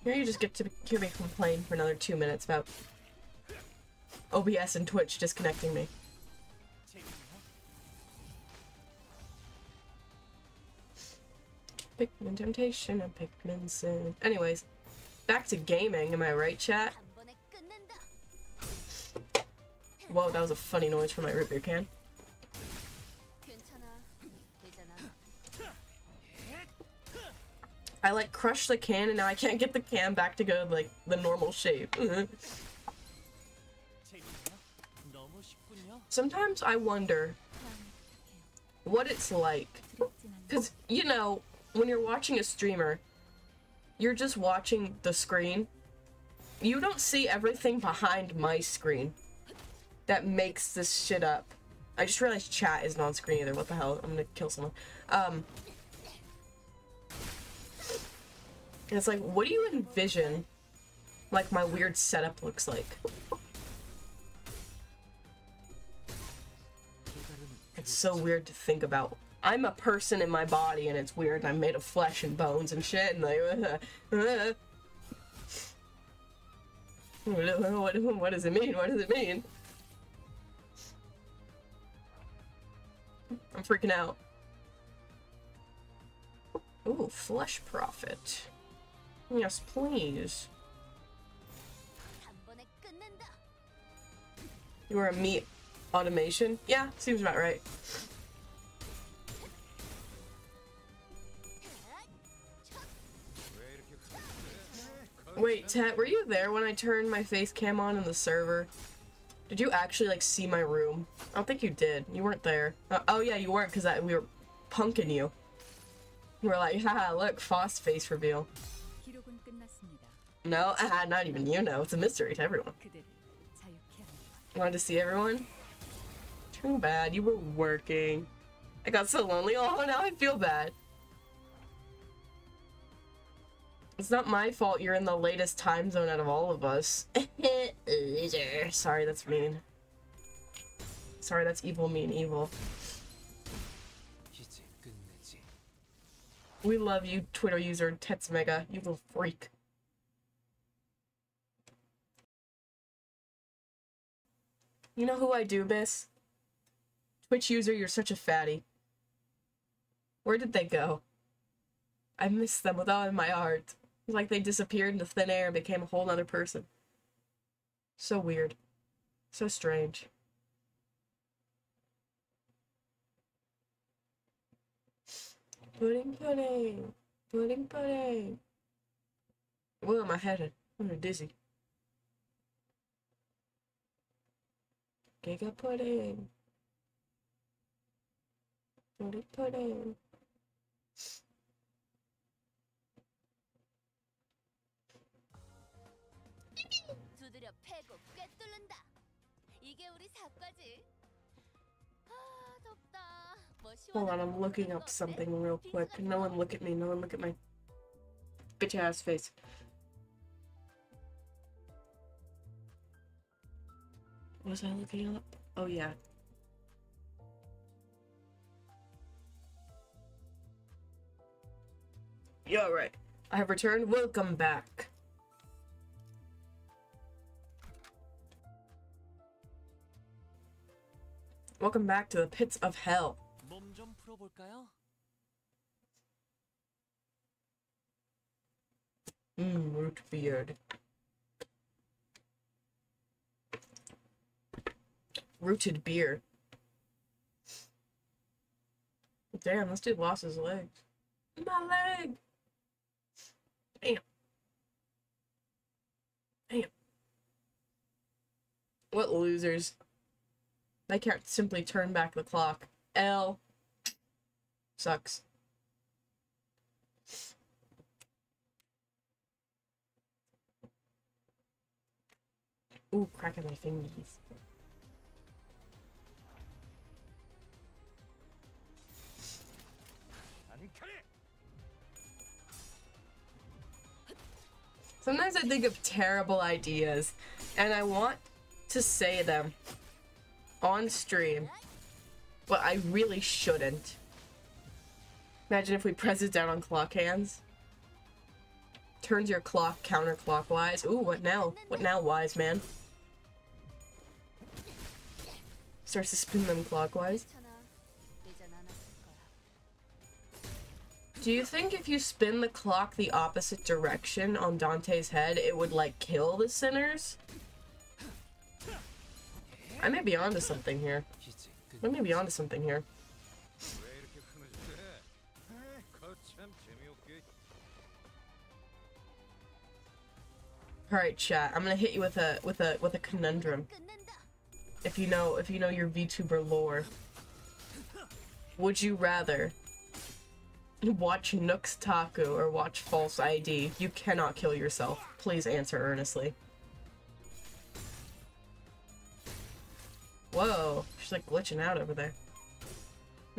Here you just get to hear me complain for another 2 minutes about OBS and Twitch disconnecting me. Pikmin Temptation and Pikmin Sin. Anyways, back to gaming, am I right, chat? Whoa, that was a funny noise from my root beer can. I like crushed the can and now I can't get the can back to go like the normal shape. Sometimes I wonder what it's like. Because, you know, when you're watching a streamer, you're just watching the screen You don't see everything behind my screen that makes this shit up. I just realized chat isn't on screen either. What the hell? I'm gonna kill someone. And it's like, what do you envision, like, my weird setup looks like? It's so weird to think about. I'm a person in my body, and it's weird, and I'm made of flesh and bones and shit, and like, what does it mean? What does it mean? I'm freaking out. Ooh, flesh profit. Yes, please. You are a meat automation? Yeah, seems about right. Wait, Tet, were you there when I turned my face cam on in the server? Did you actually, like, see my room? I don't think you did. You weren't there. Oh, yeah, you weren't, because we were punking you. We were like, haha, look, Foss face reveal. No, not even you know. It's a mystery to everyone. Wanted to see everyone? Too bad. You were working. I got so lonely. Oh, now I feel bad. It's not my fault you're in the latest time zone out of all of us. Sorry, that's mean. Sorry, that's evil, mean, evil. We love you, Twitter user Tetsmega, you little freak. You know who I do miss? Twitch user, you're such a fatty. Where did they go? I miss them with all of my heart. It's like they disappeared into thin air and became a whole nother person. So weird. So strange. Pudding, pudding. Pudding, pudding. Where am I headed? I'm dizzy. Giga pudding. Pudding, pudding. Hold on, I'm looking up something real quick. No one look at me. No one look at my bitch ass face. What was I looking up? Oh yeah. Yeah, right. I have returned. Welcome back. Welcome back to the pits of hell. Root beard. Rooted beer. Damn, this dude lost his legs. My leg! Damn. Damn. What losers. They can't simply turn back the clock. L. Sucks. Ooh, cracking my fingers. Sometimes I think of terrible ideas, and I want to say them on stream, but I really shouldn't. Imagine if we press it down on clock hands. Turns your clock counterclockwise. Ooh, what now? What now, wise man? Starts to spin them clockwise. Do you think if you spin the clock the opposite direction on Dante's head, it would, like, kill the sinners? I may be onto something here. I may be onto something here. All right, chat. I'm gonna hit you with a conundrum. If you know your VTuber lore, would you rather watch Nook's Taku or watch False ID? You cannot kill yourself. Please answer earnestly. Whoa, she's like glitching out over there.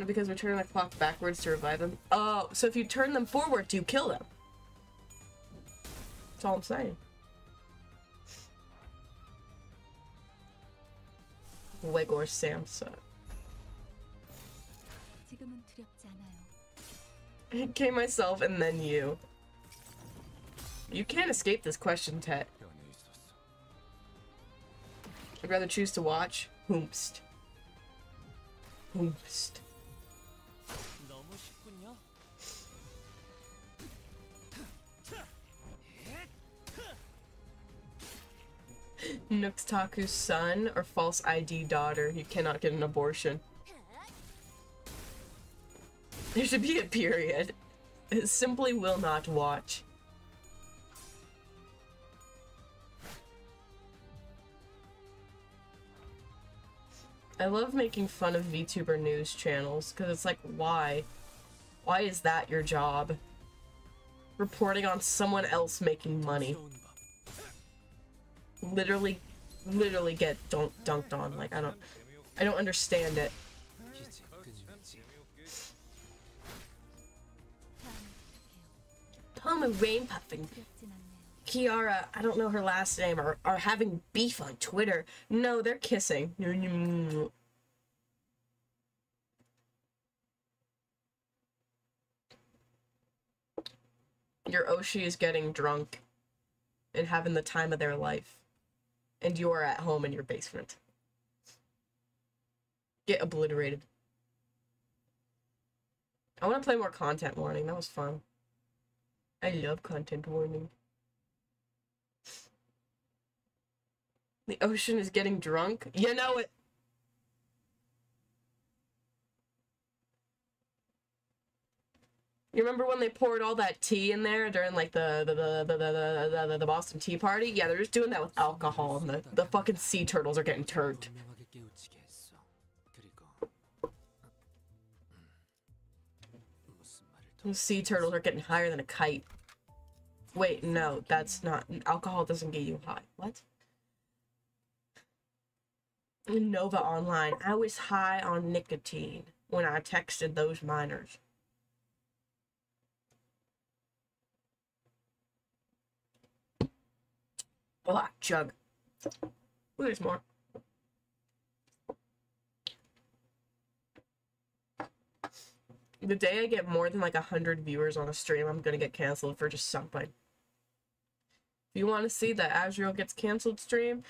Because we're turning the clock backwards to revive them. Oh, so if you turn them forward, do you kill them? That's all I'm saying. Wegor Samsa. Okay, myself and then you. You can't escape this question, Tet. I'd rather choose to watch. Hoomst. Hoomst. Nooktaku's son or false ID daughter. You cannot get an abortion. There should be a period. It simply will not watch. I love making fun of VTuber news channels because it's like, why? Why is that your job? Reporting on someone else making money. Literally get dunked on. Like, I don't understand it. Poma rain puffing. Kiara, I don't know her last name, are having beef on Twitter. No, they're kissing. Your Oshi is getting drunk and having the time of their life. And you are at home in your basement. Get obliterated. I want to play more content warning. That was fun. I love content warning. The ocean is getting drunk. You know it. You remember when they poured all that tea in there during like the Boston Tea Party? Yeah, they're just doing that with alcohol, and the fucking sea turtles are getting turned. The sea turtles are getting higher than a kite. Wait, no, that's not. Alcohol doesn't get you high. What? Nova Online. I was high on nicotine when I texted those minors. Oh, chug. Ooh, there's more. The day I get more than like 100 viewers on a stream, I'm gonna get canceled for just something. If you want to see that Azrael gets canceled stream,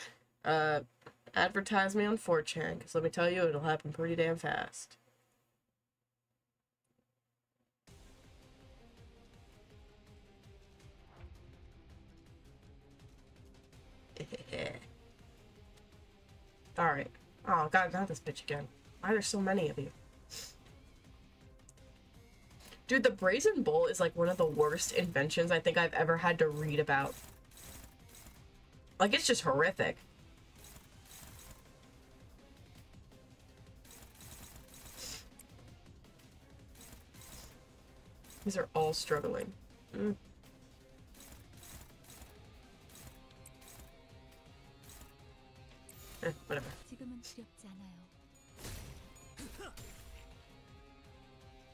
advertise me on 4chan, because let me tell you, it'll happen pretty damn fast. Alright. Oh god, not this bitch again. Why are there so many of you? Dude, the Brazen Bull is like one of the worst inventions I think I've ever had to read about. Like, it's just horrific. These are all struggling. Whatever.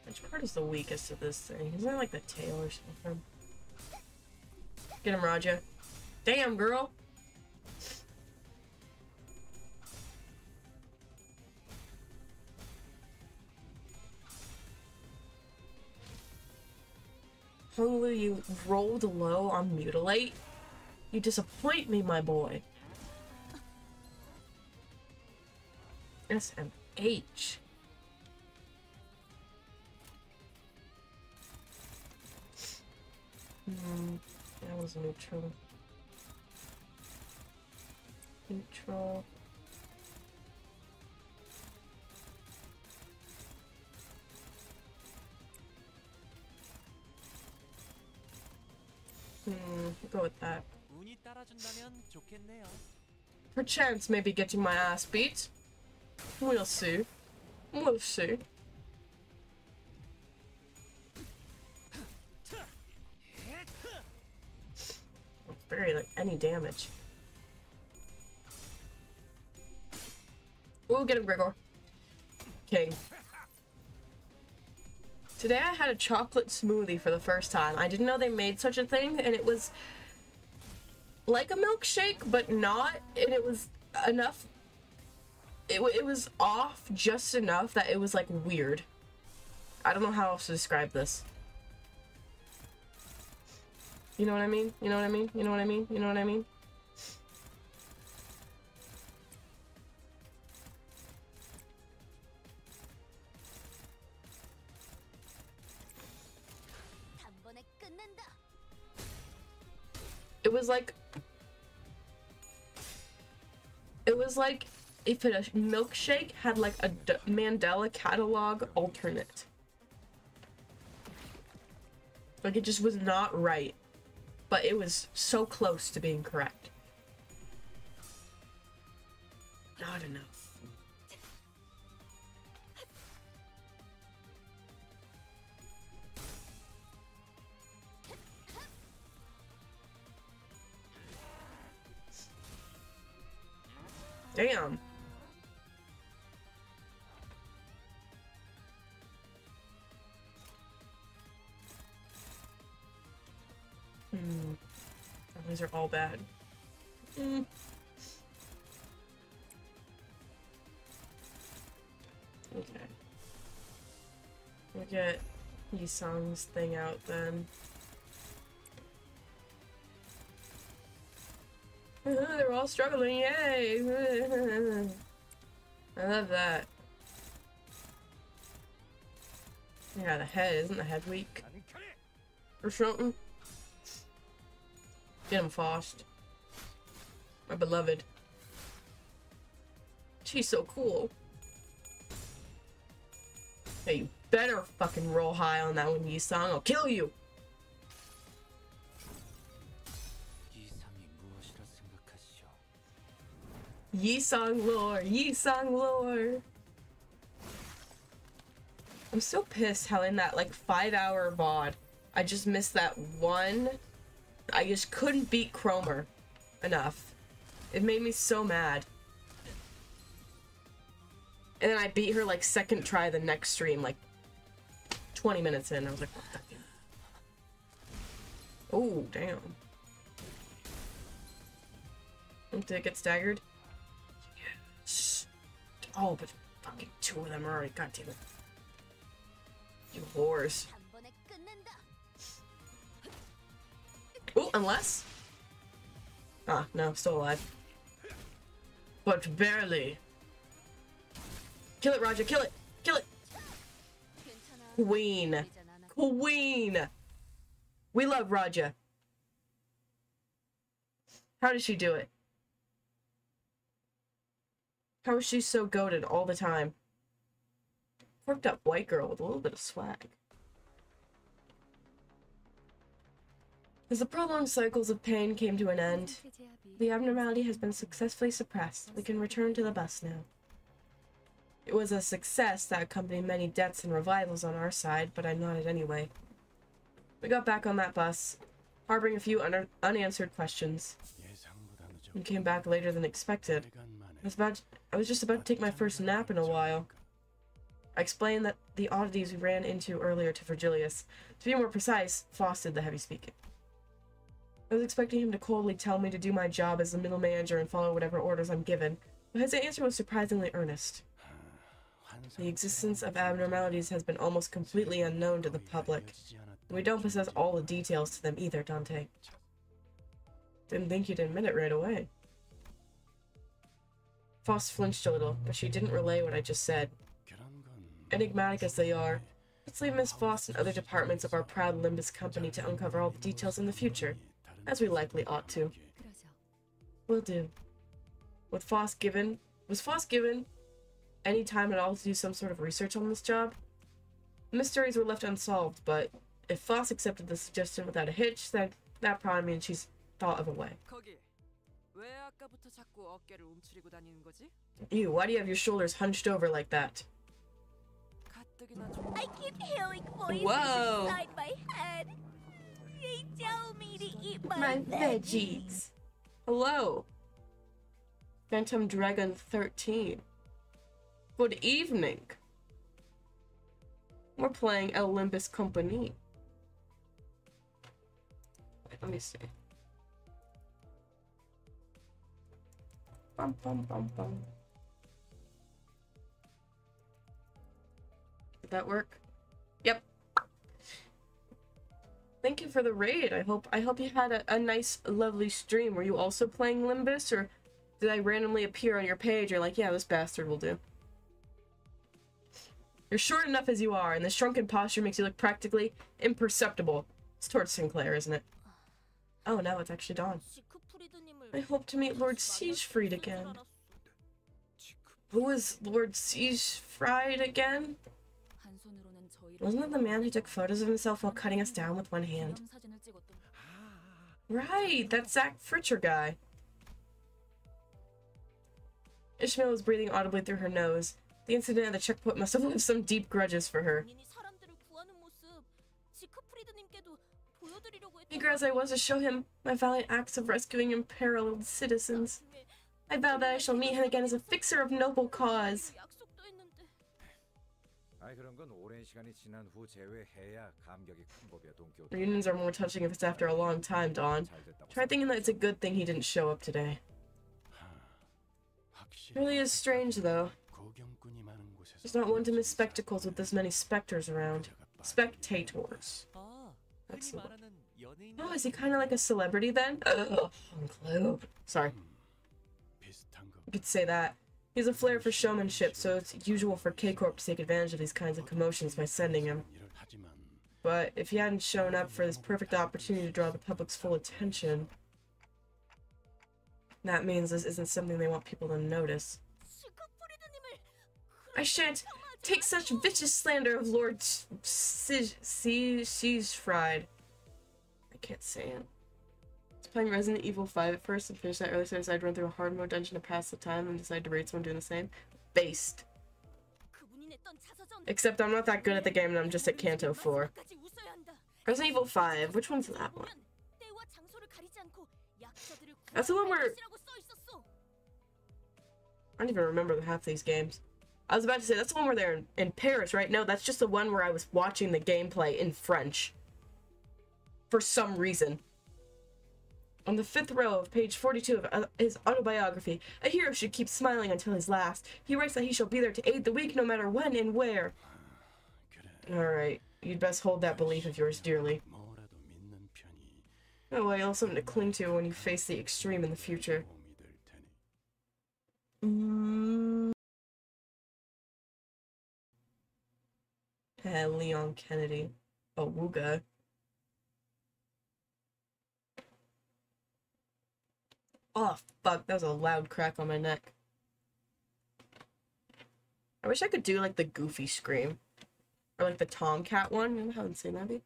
Which part is the weakest of this thing? Isn't it like the tail or something? Get him, Raja. Damn, girl! Hungry, you rolled low on Mutilate? You disappoint me, my boy. SMH. That was neutral. Neutral. We'll go with that. Perchance maybe getting my ass beat. We'll see. We'll see. Very like any damage. We'll get him, Gregor. King. Today I had a chocolate smoothie for the first time. I didn't know they made such a thing, and it was like a milkshake, but not, and it was enough. It was off just enough that it was like weird. I don't know how else to describe this. You know what I mean? You know what I mean? You know what I mean? You know what I mean? It was like if a milkshake had like a Mandela catalog alternate. Like it just was not right, but it was so close to being correct. Not enough. Damn. These are all bad. Okay. We'll get Yi-sang's thing out then. They're all struggling, yay! I love that. Yeah, the head, isn't the head weak? Or something? Get him, Faust. My beloved. She's so cool. Hey, you better fucking roll high on that one, Yi-sang. I'll kill you! Yi-sang lore, Yi-sang lore. I'm so pissed how in that like 5-hour VOD, I just missed that one. I just couldn't beat Cromer enough. It made me so mad. And then I beat her like second try the next stream, like 20 minutes in. I was like, what the fuck? Oh, damn. Did it get staggered? Yes. Oh, but fucking 2 of them are already, god damn it. You whores. Oh, unless? Ah, no, still alive. But barely. Kill it, Roger, kill it! Kill it! Queen. Queen! We love Raja. How did she do it? How is she so goated all the time? Worked up white girl with a little bit of swag. As the prolonged cycles of pain came to an end, the abnormality has been successfully suppressed. We can return to the bus now. It was a success that accompanied many deaths and revivals on our side, but I nodded anyway. We got back on that bus, harboring a few unanswered questions, and came back later than expected. I was just about to take my first nap in a while. I explained that the oddities we ran into earlier to Virgilius. To be more precise, Faust did the heavy speaking. I was expecting him to coldly tell me to do my job as the middle manager and follow whatever orders I'm given, but his answer was surprisingly earnest. The existence of abnormalities has been almost completely unknown to the public, and we don't possess all the details to them either, Dante. Didn't think you'd admit it right away. Faust flinched a little, but she didn't relay what I just said. Enigmatic as they are, let's leave Miss Faust and other departments of our proud Limbus company to uncover all the details in the future, as we likely ought to. Will do. Was Faust given any time at all to do some sort of research on this job? The mysteries were left unsolved, but if Faust accepted the suggestion without a hitch, then that probably means she's thought of a way. Ew, why do you have your shoulders hunched over like that? I keep hearing voices Whoa. inside my head. They tell me to eat My veggies. Hello. Phantom Dragon 13. Good evening. We're playing El Limbus Company. Wait, let me see. Bum, bum, bum, bum. Did that work? Yep. Thank you for the raid. I hope you had a nice, lovely stream. Were you also playing Limbus, or did I randomly appear on your page? You're like, yeah, this bastard will do. You're short enough as you are, and the shrunken posture makes you look practically imperceptible. It's towards Sinclair, isn't it? Oh, no, it's actually dawn. I hope to meet Lord Siegfried again. Who was Lord Siegfried again? Wasn't it the man who took photos of himself while cutting us down with one hand? Right, that Zach Fritcher guy. Ishmael was breathing audibly through her nose. The incident at the checkpoint must have left some deep grudges for her. Eager as I was to show him my valiant acts of rescuing imperiled citizens, I vow that I shall meet him again as a fixer of noble cause. Reunions are more touching if it's after a long time, Dawn. Try thinking that it's a good thing he didn't show up today. It really is strange, though. There's not one to miss spectacles with this many specters around. Spectators. That's the one. Oh, is he kind of like a celebrity then? Sorry. You could say that. He has a flair for showmanship, so it's usual for K-Corp to take advantage of these kinds of commotions by sending him. But if he hadn't shown up for this perfect opportunity to draw the public's full attention, that means this isn't something they want people to notice. I shan't take such vicious slander of Lord Siegfried. I can't say it. I was playing Resident Evil 5 at first and finished that early, so I decided to run through a hard mode dungeon to pass the time and decided to raid someone doing the same. Based. Except I'm not that good at the game and I'm just at Canto 4. Resident Evil 5, which one's that one? That's the one where... I don't even remember half these games. I was about to say, that's the one where they're in Paris, right? No, that's just the one where I was watching the gameplay in French. For some reason. On the 5th row of page 42 of his autobiography, a hero should keep smiling until his last. He writes that he shall be there to aid the weak no matter when and where. Alright, you'd best hold that belief of yours dearly. Oh well, you'll have something to cling to when you face the extreme in the future. Leon Kennedy. Oh, Wooga. Oh, fuck, that was a loud crack on my neck. I wish I could do, like, the Goofy scream. Or, like, the Tomcat one. You know how insane that'd be?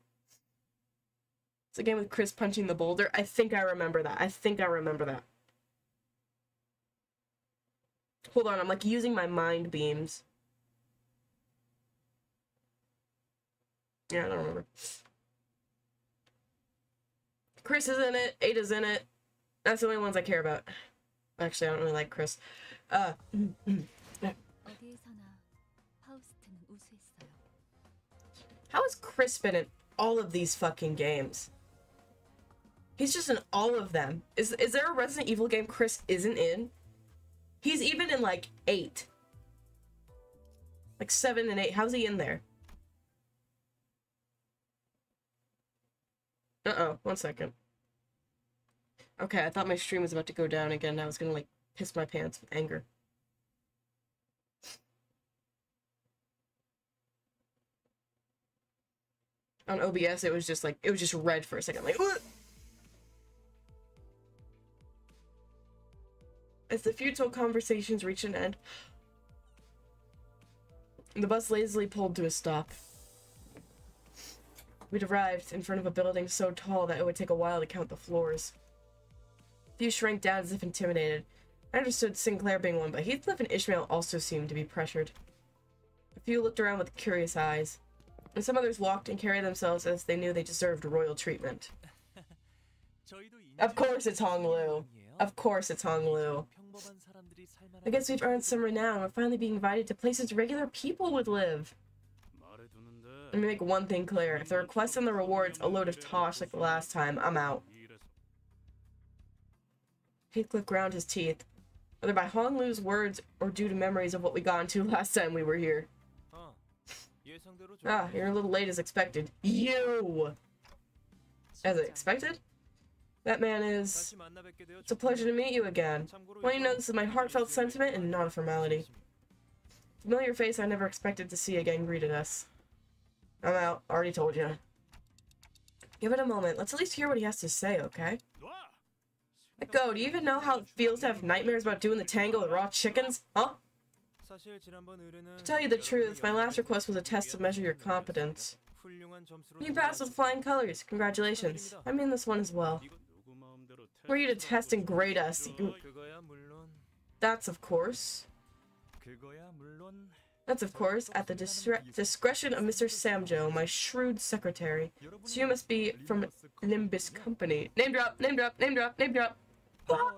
It's a game with Chris punching the boulder. I think I remember that. Hold on, I'm, like, using my mind beams. Yeah, I don't remember. Chris is in it. Ada's in it. That's the only ones I care about. Actually, I don't really like Chris. How has Chris been in all of these fucking games? He's just in all of them. Is there a Resident Evil game Chris isn't in? He's even in, like, 8. Like, 7 and 8. How's he in there? Uh-oh. 1 second. Okay, I thought my stream was about to go down again. I was gonna, like, piss my pants with anger. On OBS, it was just, like, it was just red for a second. Like, what? As the futile conversations reached an end, the bus lazily pulled to a stop. We'd arrived in front of a building so tall that it would take a while to count the floors. A few shrank down as if intimidated. I understood Sinclair being one, but Heathcliff and Ishmael also seemed to be pressured. A few looked around with curious eyes, and some others walked and carried themselves as they knew they deserved royal treatment. Of course it's Hong Lu. Of course it's Hong Lu. I guess we've earned some renown. We're finally being invited to places regular people would live. Let me make one thing clear. If the request and the reward's a load of tosh like the last time, I'm out. Heathcliff ground his teeth. Whether by Hong Lu's words or due to memories of what we got into last time we were here. Ah, you're a little late as expected. You! As expected? That man is... It's a pleasure to meet you again. Well, you know this is my heartfelt sentiment and not a formality. Familiar face I never expected to see again greeted us. I'm out. Already told you. Give it a moment. Let's at least hear what he has to say, okay? Let go. Do you even know how it feels to have nightmares about doing the tango with raw chickens? Huh? To tell you the truth, my last request was a test to measure your competence. You passed with flying colors. Congratulations. I mean this one as well. Were you to test and grade us? That's of course. That's of course at the discretion of Mr. Samjo, my shrewd secretary. So you must be from Limbus Company. Name drop, name drop, name drop, name drop. Ah!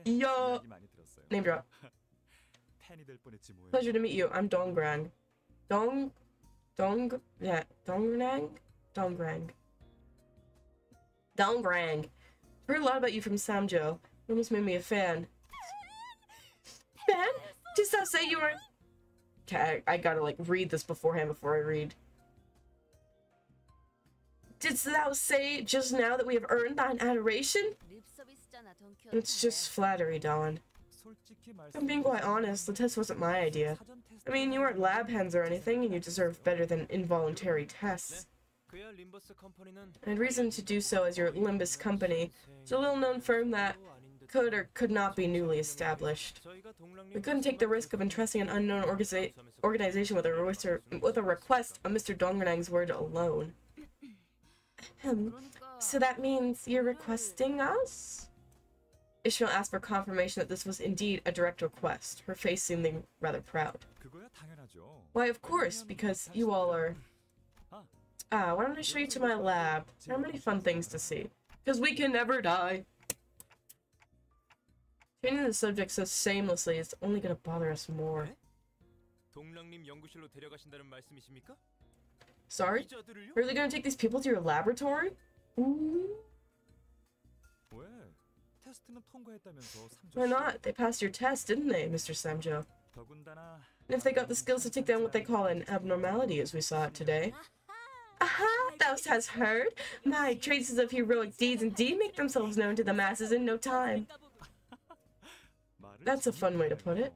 Yo! Name drop. Pleasure to meet you. I'm Dongrang. Dongrang? Heard a lot about you from Samjo. It almost made me a fan. Fan? Didst thou say you were... Okay, I gotta like read this beforehand before I read. Didst thou say just now that we have earned thine adoration? It's just flattery, Dawn. I'm being quite honest, the test wasn't my idea. I mean, you weren't lab hens or anything, and you deserve better than involuntary tests. I had reason to do so as your Limbus company. It's a little-known firm that could or could not be newly established. We couldn't take the risk of entrusting an unknown organization with a request of Mr. Dongrang's word alone. So that means you're requesting us? Ishmael asked for confirmation that this was indeed a direct request, her face seeming rather proud. Why, of course, because you all are... Ah, why don't I show you to my lab? There are many fun things to see. Because we can never die. Changing the subject so shamelessly is only going to bother us more. Sorry? Are they going to take these people to your laboratory? Ooh. Why not? They passed your test, didn't they, Mr. Samjo? And if they got the skills to take down what they call an abnormality as we saw it today. Aha! Thou hast heard? My traces of heroic deeds indeed make themselves known to the masses in no time. That's a fun way to put it.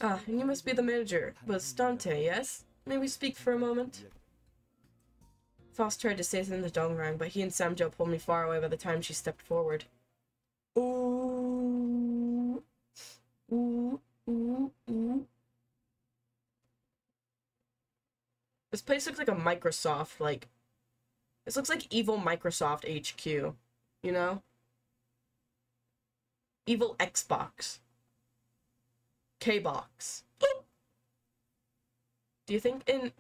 Ah, and you must be the manager. Bastante, yes? May we speak for a moment? Faust tried to say something to Dongrang, but he and Samjo pulled me far away by the time she stepped forward. Ooh. Ooh. Ooh. Ooh. This place looks like a Microsoft, like... This looks like evil Microsoft HQ. You know? Evil Xbox. K-Box. Do you think in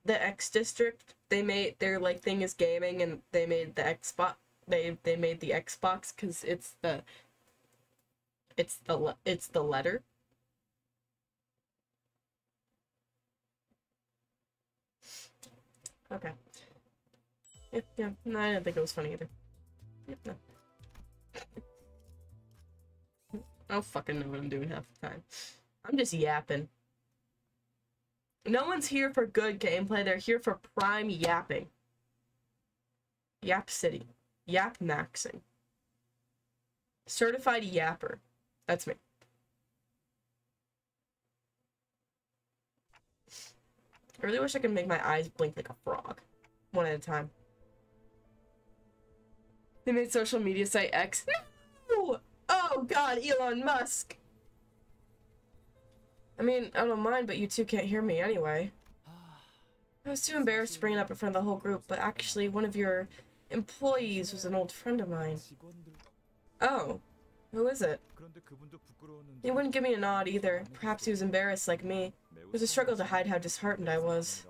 the X district they made their like thing is gaming and they made the Xbox they made the Xbox because it's the letter. Okay. Yeah, no, I didn't think it was funny either. Yeah, no. I don't fucking know what I'm doing half the time. I'm just yapping. No one's here for good gameplay, they're here for prime yapping. Yap City. Yap maxing. Certified yapper. That's me. I really wish I could make my eyes blink like a frog. One at a time. They made social media site X. No! Oh god, Elon Musk! I mean, I don't mind, but you two can't hear me anyway. I was too embarrassed to bring it up in front of the whole group, but actually one of your employees was an old friend of mine. Oh, who is it? He wouldn't give me a nod either. Perhaps he was embarrassed like me. It was a struggle to hide how disheartened I was.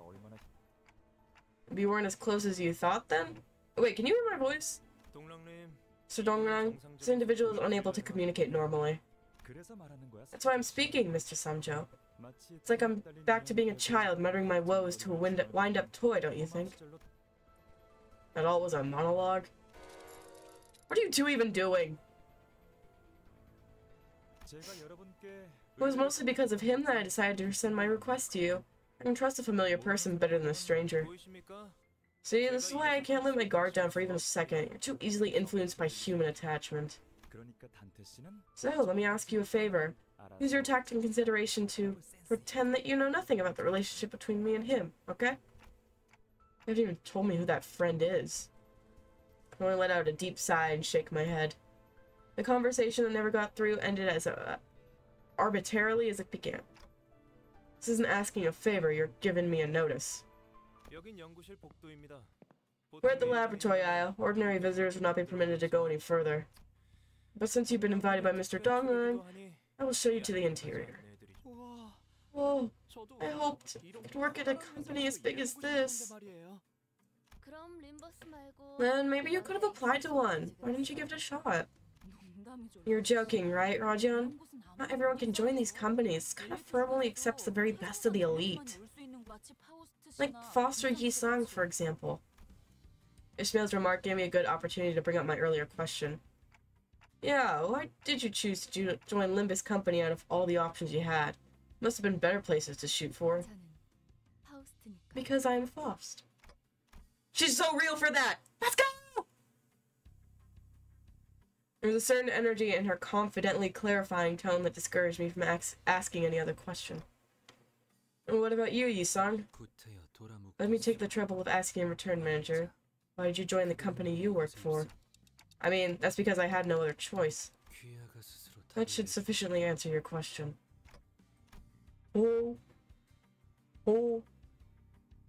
We weren't as close as you thought then? Wait, can you hear my voice? Sir Dongrang, this individual is unable to communicate normally. That's why I'm speaking, Mr. Samjo. It's like I'm back to being a child, muttering my woes to a wind-up toy, don't you think? That all was a monologue? What are you two even doing? It was mostly because of him that I decided to send my request to you. I can trust a familiar person better than a stranger. See, this is why I can't let my guard down for even a second. You're too easily influenced by human attachment. So, let me ask you a favor. Use your tact and consideration to pretend that you know nothing about the relationship between me and him, okay? You haven't even told me who that friend is. I only let out a deep sigh and shake my head. The conversation that never got through ended as arbitrarily as it began. This isn't asking a favor, you're giving me a notice. We're at the laboratory aisle. Ordinary visitors will not be permitted to go any further. But since you've been invited by Mr. Dongrang, I will show you to the interior. Whoa, I hoped I could work at a company as big as this. Then maybe you could have applied to one. Why didn't you give it a shot? You're joking, right, Rajan? Not everyone can join these companies. This kind of firm only accepts the very best of the elite. Like Foster Yi-sang, for example. Ishmael's remark gave me a good opportunity to bring up my earlier question. Yeah, why did you choose to join Limbus company out of all the options you had? Must have been better places to shoot for. Because I'm Faust. She's so real for that! Let's go! There was a certain energy in her confidently clarifying tone that discouraged me from asking any other question. And what about you, Yi-sang? Let me take the trouble of asking in return, manager. Why did you join the company you work for? I mean, that's because I had no other choice. That should sufficiently answer your question. Oh. Oh.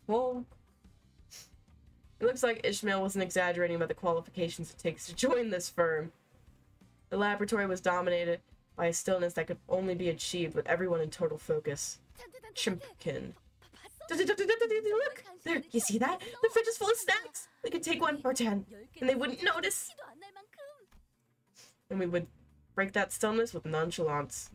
Oh. It looks like Ishmael wasn't exaggerating about the qualifications it takes to join this firm. The laboratory was dominated by a stillness that could only be achieved with everyone in total focus. Chimpkin. Look! There, you see that? The fridge is full of snacks! We could take 1 or 10, and they wouldn't notice! And we would break that stillness with nonchalance.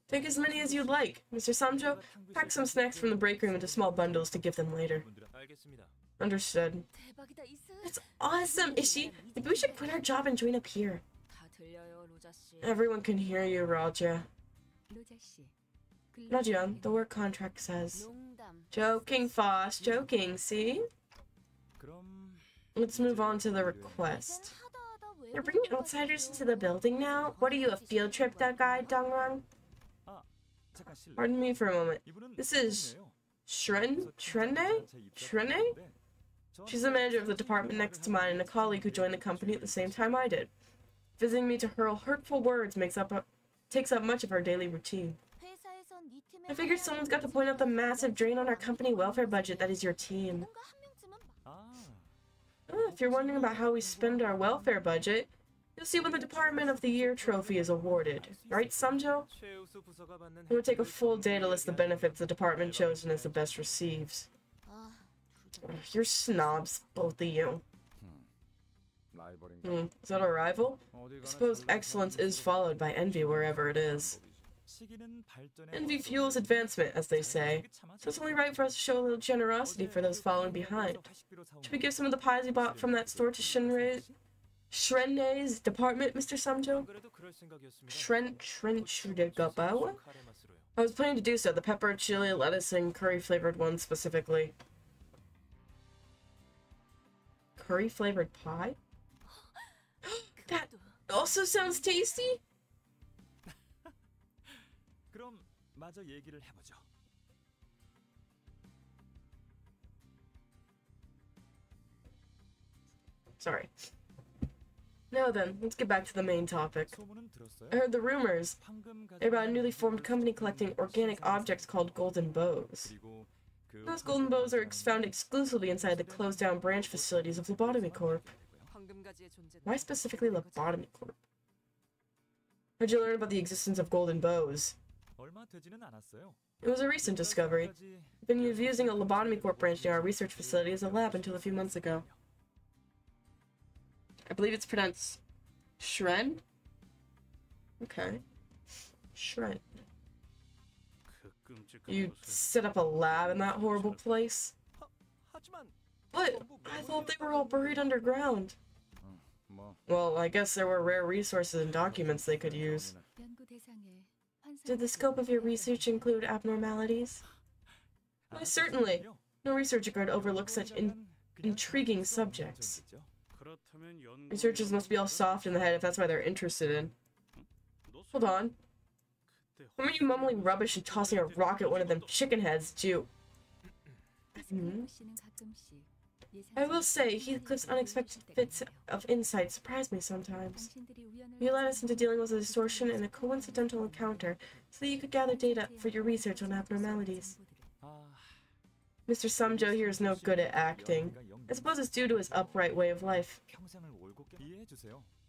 Take as many as you'd like. Mr. Samjo, pack some snacks from the break room into small bundles to give them later. Understood. That's awesome, Ishi! Maybe we should quit our job and join up here. Everyone can hear you, Raja. Rajan, the work contract says. Joking, Foss, joking, see? Let's move on to the request. You're bringing outsiders into the building now? What are you, a field trip guide, Dongrang? Pardon me for a moment. This is Trene? She's the manager of the department next to mine and a colleague who joined the company at the same time I did. Visiting me to hurl hurtful words takes up much of our daily routine. I figured someone's got to point out the massive drain on our company welfare budget that is your team. If you're wondering about how we spend our welfare budget, you'll see when the Department of the Year trophy is awarded. Right, Samjo? It would take a full day to list the benefits the department chosen as the best receives. You're snobs, both of you. Is that a rival? I suppose excellence is followed by envy wherever it is. Envy fuels advancement, as they say, so it's only right for us to show a little generosity for those following behind. Should we give some of the pies we bought from that store to Shrenne's department, Mr. Samjo? Shrenchudegabawa? I was planning to do so, the pepper, chili, lettuce, and curry-flavored ones specifically. Curry-flavored pie? That also sounds tasty! Sorry. Now then, let's get back to the main topic. I heard the rumors. They're about a newly formed company collecting organic objects called Golden Bows. Those Golden Bows are found exclusively inside the closed-down branch facilities of Lobotomy Corp. Why specifically Lobotomy Corp? How'd you learn about the existence of Golden Bows? It was a recent discovery. We've been using a lobotomy corp branch near our research facility as a lab until a few months ago. I believe it's pronounced Shren? Okay. Shren. You set up a lab in that horrible place? But I thought they were all buried underground. Well, I guess there were rare resources and documents they could use. Did the scope of your research include abnormalities? Why, certainly. No researcher could overlook such intriguing subjects. Researchers must be all soft in the head if that's why they're interested in. Hold on. When were you mumbling rubbish and tossing a rock at one of them chicken heads, did you... I will say, Heathcliff's unexpected fits of insight surprise me sometimes. You led us into dealing with a distortion in a coincidental encounter so that you could gather data for your research on abnormalities. Mr. Sumjo here is no good at acting. I suppose it's due to his upright way of life.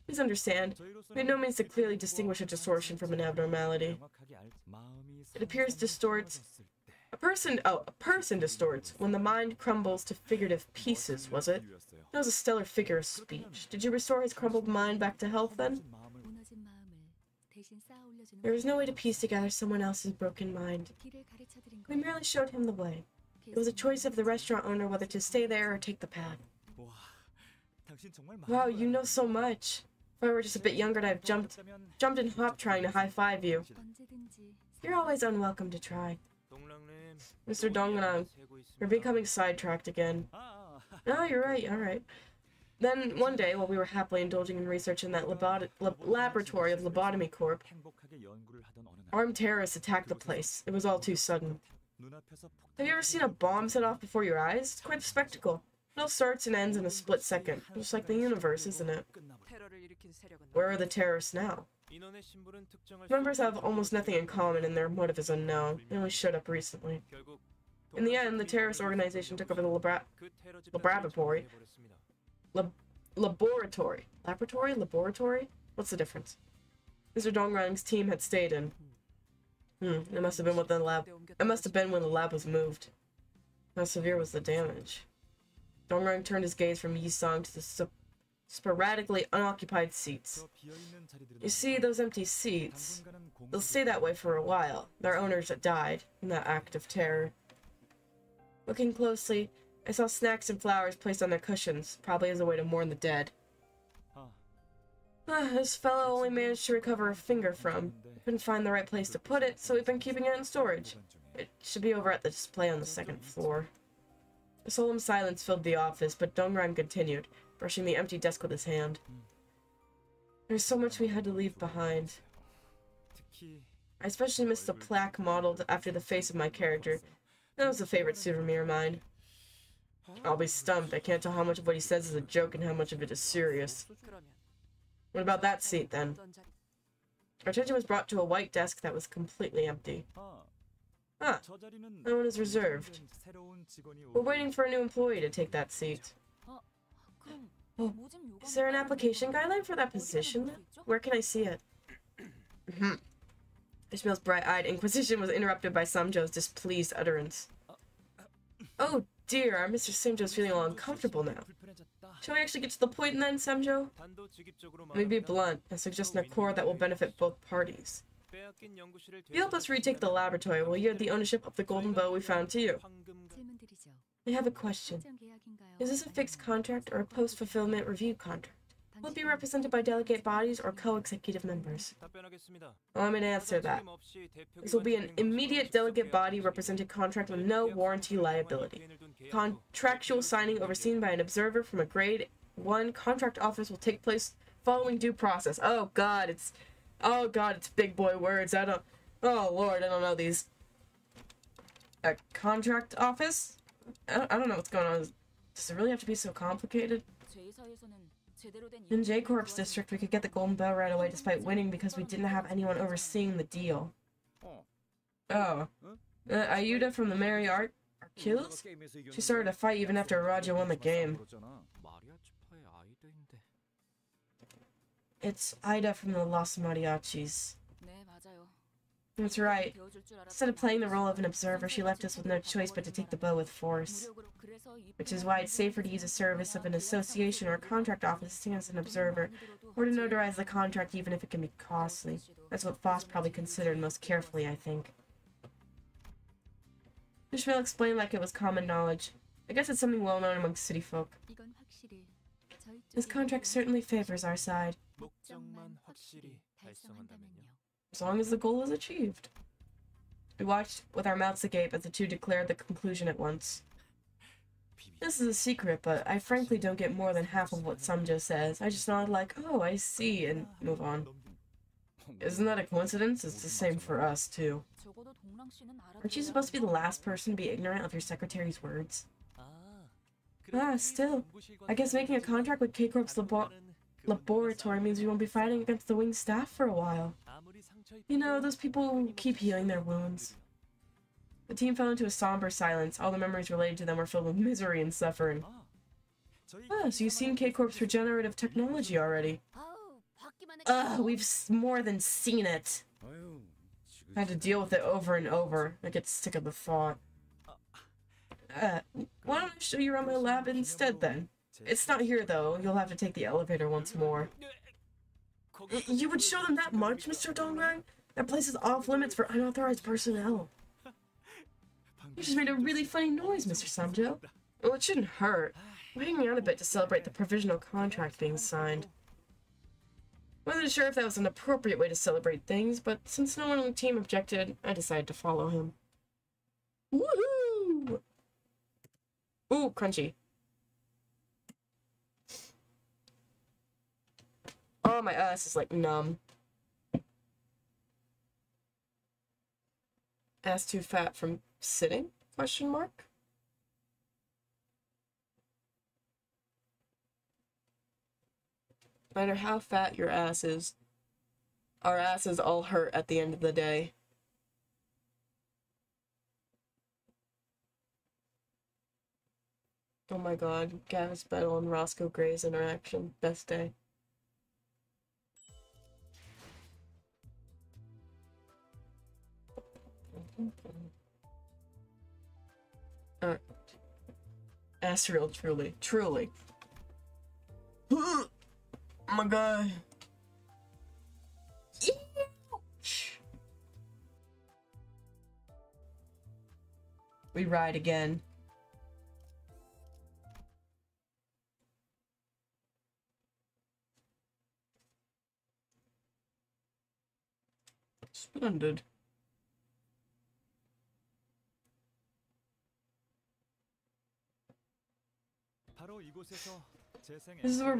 Please understand, we have no means to clearly distinguish a distortion from an abnormality. It appears distorts... A person distorts when the mind crumbles to figurative pieces, was it? That was a stellar figure of speech. Did you restore his crumbled mind back to health, then? There was no way to piece together someone else's broken mind. We merely showed him the way. It was a choice of the restaurant owner whether to stay there or take the path. Wow, you know so much. If I were just a bit younger, I'd have jumped and hopped trying to high-five you. You're always unwelcome to try. Mr. Dongnam, you're becoming sidetracked again. Oh, you're right, alright. Then, one day, while we were happily indulging in research in that laboratory of Lobotomy Corp, armed terrorists attacked the place. It was all too sudden. Have you ever seen a bomb set off before your eyes? It's quite a spectacle. It all starts and ends in a split second. Just like the universe, isn't it? Where are the terrorists now? Members have almost nothing in common and their motive is unknown. They only showed up recently. In the end, the terrorist organization took over the laboratory. Laboratory? What's the difference? Mr. Dongrang's team had stayed in. It must have been when the lab was moved. How severe was the damage? Dongrang turned his gaze from Yi-sung to the sporadically unoccupied seats. You see, those empty seats, they'll stay that way for a while. Their owners had died in that act of terror. Looking closely, I saw snacks and flowers placed on their cushions, probably as a way to mourn the dead. This fellow only managed to recover a finger from. Couldn't find the right place to put it, so we've been keeping it in storage. It should be over at the display on the second floor. A solemn silence filled the office, but Dongrang continued, brushing the empty desk with his hand. There's so much we had to leave behind. I especially missed the plaque modeled after the face of my character. That was a favorite souvenir of mine. I'll be stumped. I can't tell how much of what he says is a joke and how much of it is serious. What about that seat, then? Our attention was brought to a white desk that was completely empty. That one is reserved. We're waiting for a new employee to take that seat. Oh, is there an application guideline for that position? Where can I see it? Ishmael's bright-eyed inquisition was interrupted by Samjo's displeased utterance. Oh dear, our Mr. Samjo's feeling all uncomfortable now. Shall we actually get to the point then, Samjo? Let me be blunt. I suggest an accord that will benefit both parties. If you help us retake the laboratory, will you have the ownership of the golden bow we found to you? I have a question. Is this a fixed contract or a post-fulfillment review contract? Will it be represented by delegate bodies or co-executive members? Allow me to answer that. This will be an immediate delegate body represented contract with no warranty liability. Contractual signing overseen by an observer from a grade 1 contract office will take place following due process. Oh god, it's big boy words. Oh lord, I don't know these. A contract office? I don't know what's going on. Does it really have to be so complicated? In J-Corp's district, we could get the golden bell right away despite winning because we didn't have anyone overseeing the deal. Oh. Ayuda from the Merry Art Kills? She started a fight even after Raja won the game. It's Ida from the Los Mariachis. That's right. Instead of playing the role of an observer, she left us with no choice but to take the bow with force. Which is why it's safer to use a service of an association or a contract office to as an observer, or to notarize the contract even if it can be costly. That's what Foss probably considered most carefully, I think. Ishmael explained like it was common knowledge. I guess it's something well known amongst city folk. This contract certainly favors our side. As long as the goal is achieved. We watched with our mouths agape as the two declared the conclusion at once. This is a secret, but I frankly don't get more than half of what Samjo says. I just nod like, oh, I see, and move on. Isn't that a coincidence? It's the same for us, too. Aren't you supposed to be the last person to be ignorant of your secretary's words? Ah, still. I guess making a contract with K-Corp's laboratory means we won't be fighting against the wing staff for a while. You know, those people keep healing their wounds. The team fell into a somber silence. All the memories related to them were filled with misery and suffering. Ah, so you've seen K-Corp's regenerative technology already. Ugh, we've more than seen it. I had to deal with it over and over. I get sick of the thought. Why don't I show you around my lab instead, then? It's not here, though. You'll have to take the elevator once more. You would show them that much, Mr. Dongrang? That place is off-limits for unauthorized personnel. You just made a really funny noise, Mr. Samjo. Well, it shouldn't hurt. We're hanging out a bit to celebrate the provisional contract being signed. Wasn't sure if that was an appropriate way to celebrate things, but since no one on the team objected, I decided to follow him. Woohoo! Ooh, crunchy. Oh, my ass is like numb. Ass too fat from sitting? Question mark? No matter how fat your ass is, our asses all hurt at the end of the day. Oh my god, Gavis Battle and Roscoe Gray's interaction. Best day. Asriel, truly. Truly. Oh my god. Ouch. We ride again. Splendid. This is where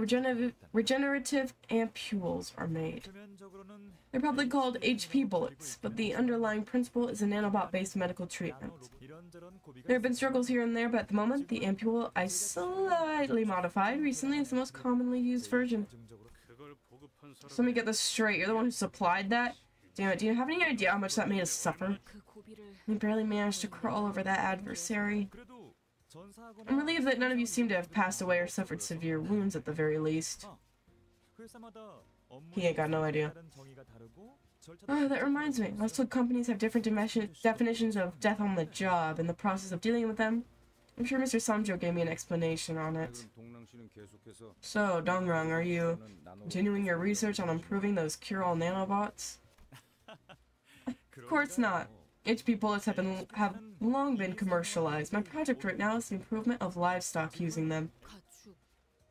regenerative ampules are made. They're probably called HP bullets, but the underlying principle is a nanobot-based medical treatment. There have been struggles here and there, but at the moment, the ampule I slightly modified recently is the most commonly used version. So let me get this straight. You're the one who supplied that? Damn it, do you have any idea how much that made us suffer? We barely managed to crawl over that adversary. I'm relieved that none of you seem to have passed away or suffered severe wounds at the very least. He ain't got no idea. Oh, that reminds me. Most companies have different definitions of death on the job. In the process of dealing with them, I'm sure Mr. Samjo gave me an explanation on it. So, Dongrang, are you continuing your research on improving those cure-all nanobots? Of course not. HP bullets have long been commercialized. My project right now is the improvement of livestock using them.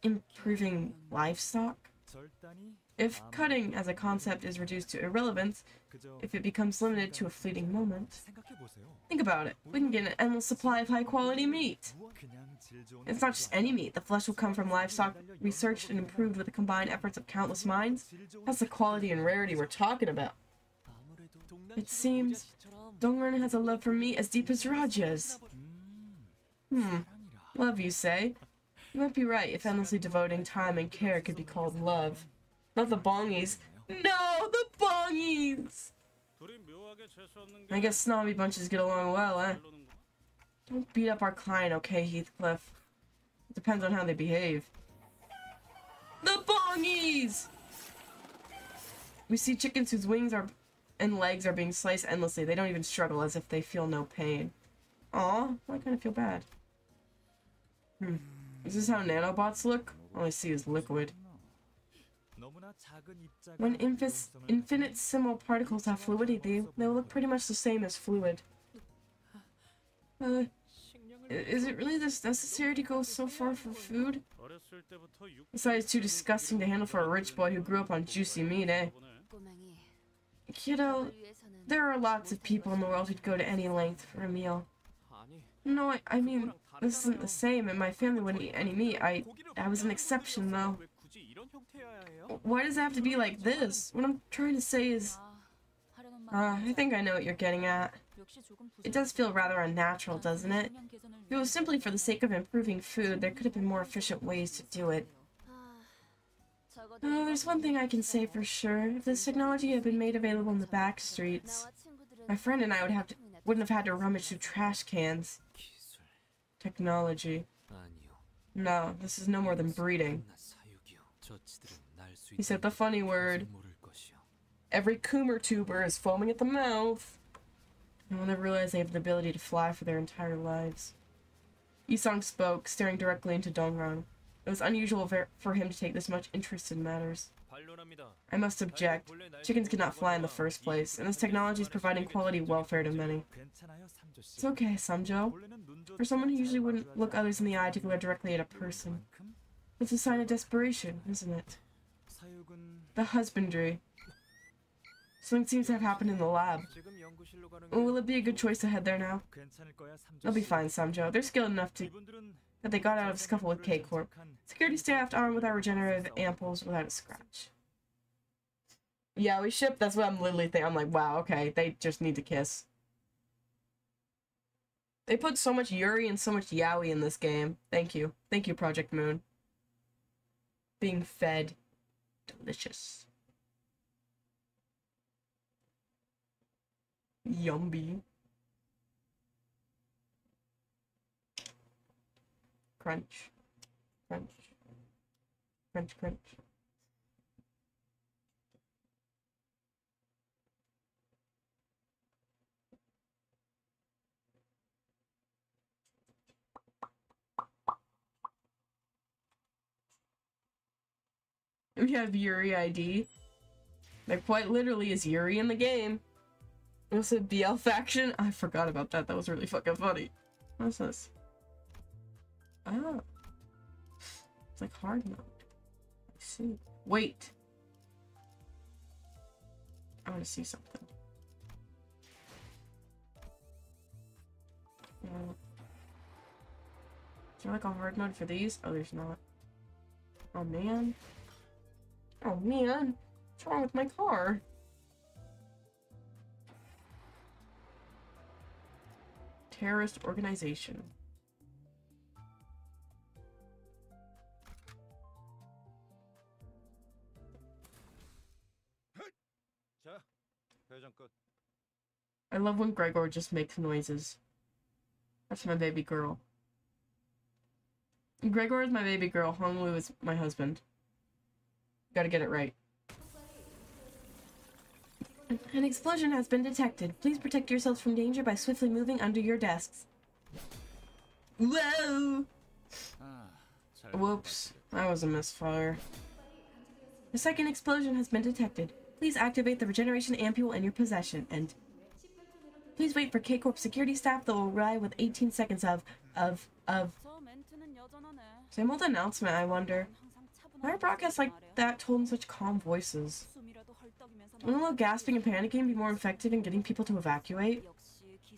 Improving livestock? If cutting as a concept is reduced to irrelevance, if it becomes limited to a fleeting moment, think about it. We can get an endless supply of high-quality meat. It's not just any meat. The flesh will come from livestock researched and improved with the combined efforts of countless minds. That's the quality and rarity we're talking about. It seems Dongrang has a love for me as deep as Raja's. Love, you say? You might be right if endlessly devoting time and care could be called love. Not the bongies. No, the bongies! I guess snobby bunches get along well, eh? Don't beat up our client, okay, Heathcliff? It depends on how they behave. The bongies! We see chickens whose wings are and legs are being sliced endlessly. They don't even struggle, as if they feel no pain. Aw, I kind of feel bad. Is this how nanobots look? All I see is liquid. When infinitesimal particles have fluidity, they'll look pretty much the same as fluid. Is it really this necessary to go so far for food? Besides, it's too disgusting to handle for a rich boy who grew up on juicy meat, eh? Kiddo, there are lots of people in the world who'd go to any length for a meal. No, I mean, this isn't the same, and my family wouldn't eat any meat. I was an exception, though. Why does it have to be like this? What I'm trying to say is... I think I know what you're getting at. It does feel rather unnatural, doesn't it? If it was simply for the sake of improving food, there could have been more efficient ways to do it. There's one thing I can say for sure. If this technology had been made available in the back streets, my friend and I wouldn't have had to rummage through trash cans. Technology. No, this is no more than breeding. He said the funny word. Every Coomer tuber is foaming at the mouth. No one ever realized they have the ability to fly for their entire lives. Isong spoke, staring directly into Dongrang. It was unusual for him to take this much interest in matters. I must object. Chickens could not fly in the first place, and this technology is providing quality welfare to many. It's okay, Samjo. For someone who usually wouldn't look others in the eye to glare directly at a person. It's a sign of desperation, isn't it? The husbandry. Something seems to have happened in the lab. Will it be a good choice to head there now? They'll be fine, Samjo. They're skilled enough that they got out of a scuffle with K-Corp. Security staff armed with our regenerative ampoules without a scratch. Yeah, we ship. That's what I'm literally thinking. I'm like, wow, okay, they just need to kiss. They put so much Yuri and so much Yaoi in this game. Thank you. Thank you, Project Moon. Being fed. Delicious. Yummy. Crunch. Crunch. Crunch, crunch. We have Yuri ID. There quite literally is Yuri in the game. What's it, BL faction? I forgot about that. That was really fucking funny. What's this? Oh. It's like hard mode. I see. Wait. I want to see something. Is there like a hard mode for these? Oh, there's not. Oh, man. Oh, man. What's wrong with my car? Terrorist organization. I love when Gregor just makes noises. That's my baby girl. Gregor is my baby girl. Honglu is my husband. Gotta get it right. An explosion has been detected. Please protect yourselves from danger by swiftly moving under your desks. Whoa! Whoops. That was a misfire. The second explosion has been detected. Please activate the regeneration ampule in your possession, and please wait for K-Corp security staff that will arrive with 18 seconds of same old announcement, I wonder. Why are broadcasts like that told in such calm voices? Wouldn't a little gasping and panicking be more effective in getting people to evacuate?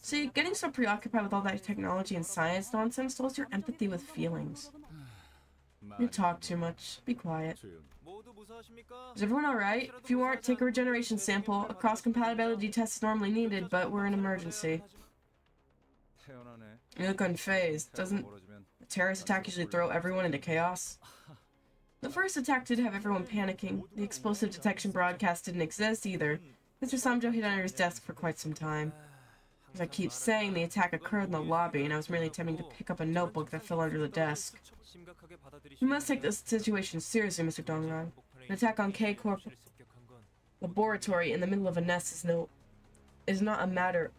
See, getting so preoccupied with all that technology and science nonsense dulls your empathy with feelings. You talk too much. Be quiet. Is everyone alright? If you aren't, take a regeneration sample. A cross-compatibility test is normally needed, but we're in emergency. You look unfazed. Doesn't a terrorist attack usually throw everyone into chaos? The first attack did have everyone panicking. The explosive detection broadcast didn't exist either. Mr. Samjo hid under his desk for quite some time. As I keep saying, the attack occurred in the lobby, and I was merely attempting to pick up a notebook that fell under the desk. We must take this situation seriously, Mr. Dongrang. An attack on K-Corp laboratory in the middle of a nest is not a matter.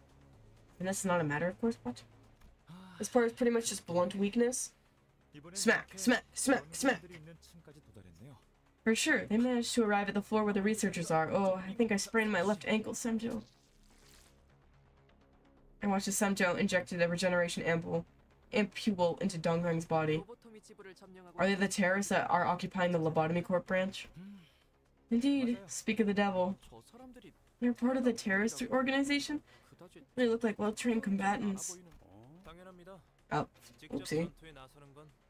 The nest is not a matter, of course. What? This part is pretty much just blunt weakness. Smack, smack, smack, smack. For sure, they managed to arrive at the floor where the researchers are. Oh, I think I sprained my left ankle, Semjo. I watched as Semjo injected a regeneration ampule into Dongrang's body. Are they the terrorists that are occupying the lobotomy corp branch? Indeed, speak of the devil. They're part of the terrorist organization? They look like well-trained combatants. Oh, oopsie.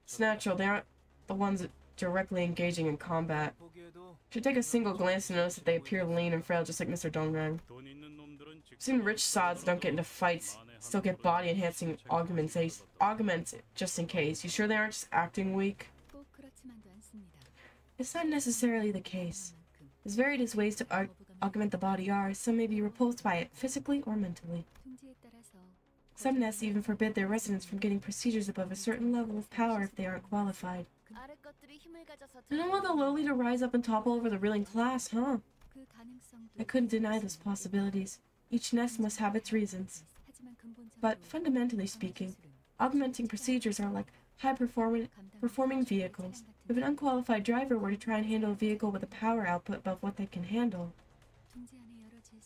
It's natural, they aren't the ones directly engaging in combat. Should take a single glance to notice that they appear lean and frail just like Mr. Dongrang. I've seen rich sods that don't get into fights, still get body-enhancing augments just in case. You sure they aren't just acting weak? It's not necessarily the case. As varied as ways to augment the body are, some may be repulsed by it, physically or mentally. Some nests even forbid their residents from getting procedures above a certain level of power if they aren't qualified. I don't want the lowly to rise up and topple over the ruling class, huh? I couldn't deny those possibilities. Each nest must have its reasons. But, fundamentally speaking, augmenting procedures are like high-performing vehicles. If an unqualified driver were to try and handle a vehicle with a power output above what they can handle,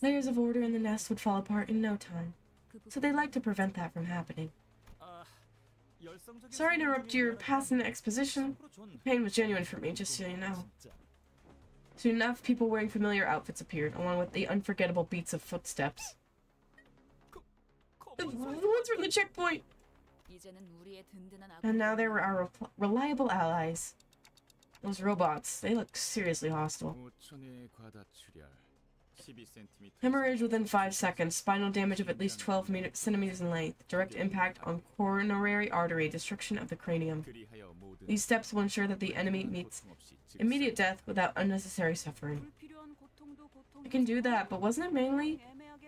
layers of order in the nest would fall apart in no time. So they like to prevent that from happening. Sorry to interrupt your passing exposition. The pain was genuine for me, just so you know. Soon enough, people wearing familiar outfits appeared, along with the unforgettable beats of footsteps. The ones from the checkpoint! And now they were our reliable allies. Those robots, they look seriously hostile. Hemorrhage within 5 seconds, spinal damage of at least 12 centimeters in length, direct impact on coronary artery, destruction of the cranium. These steps will ensure that the enemy meets immediate death without unnecessary suffering. I can do that, but wasn't it mainly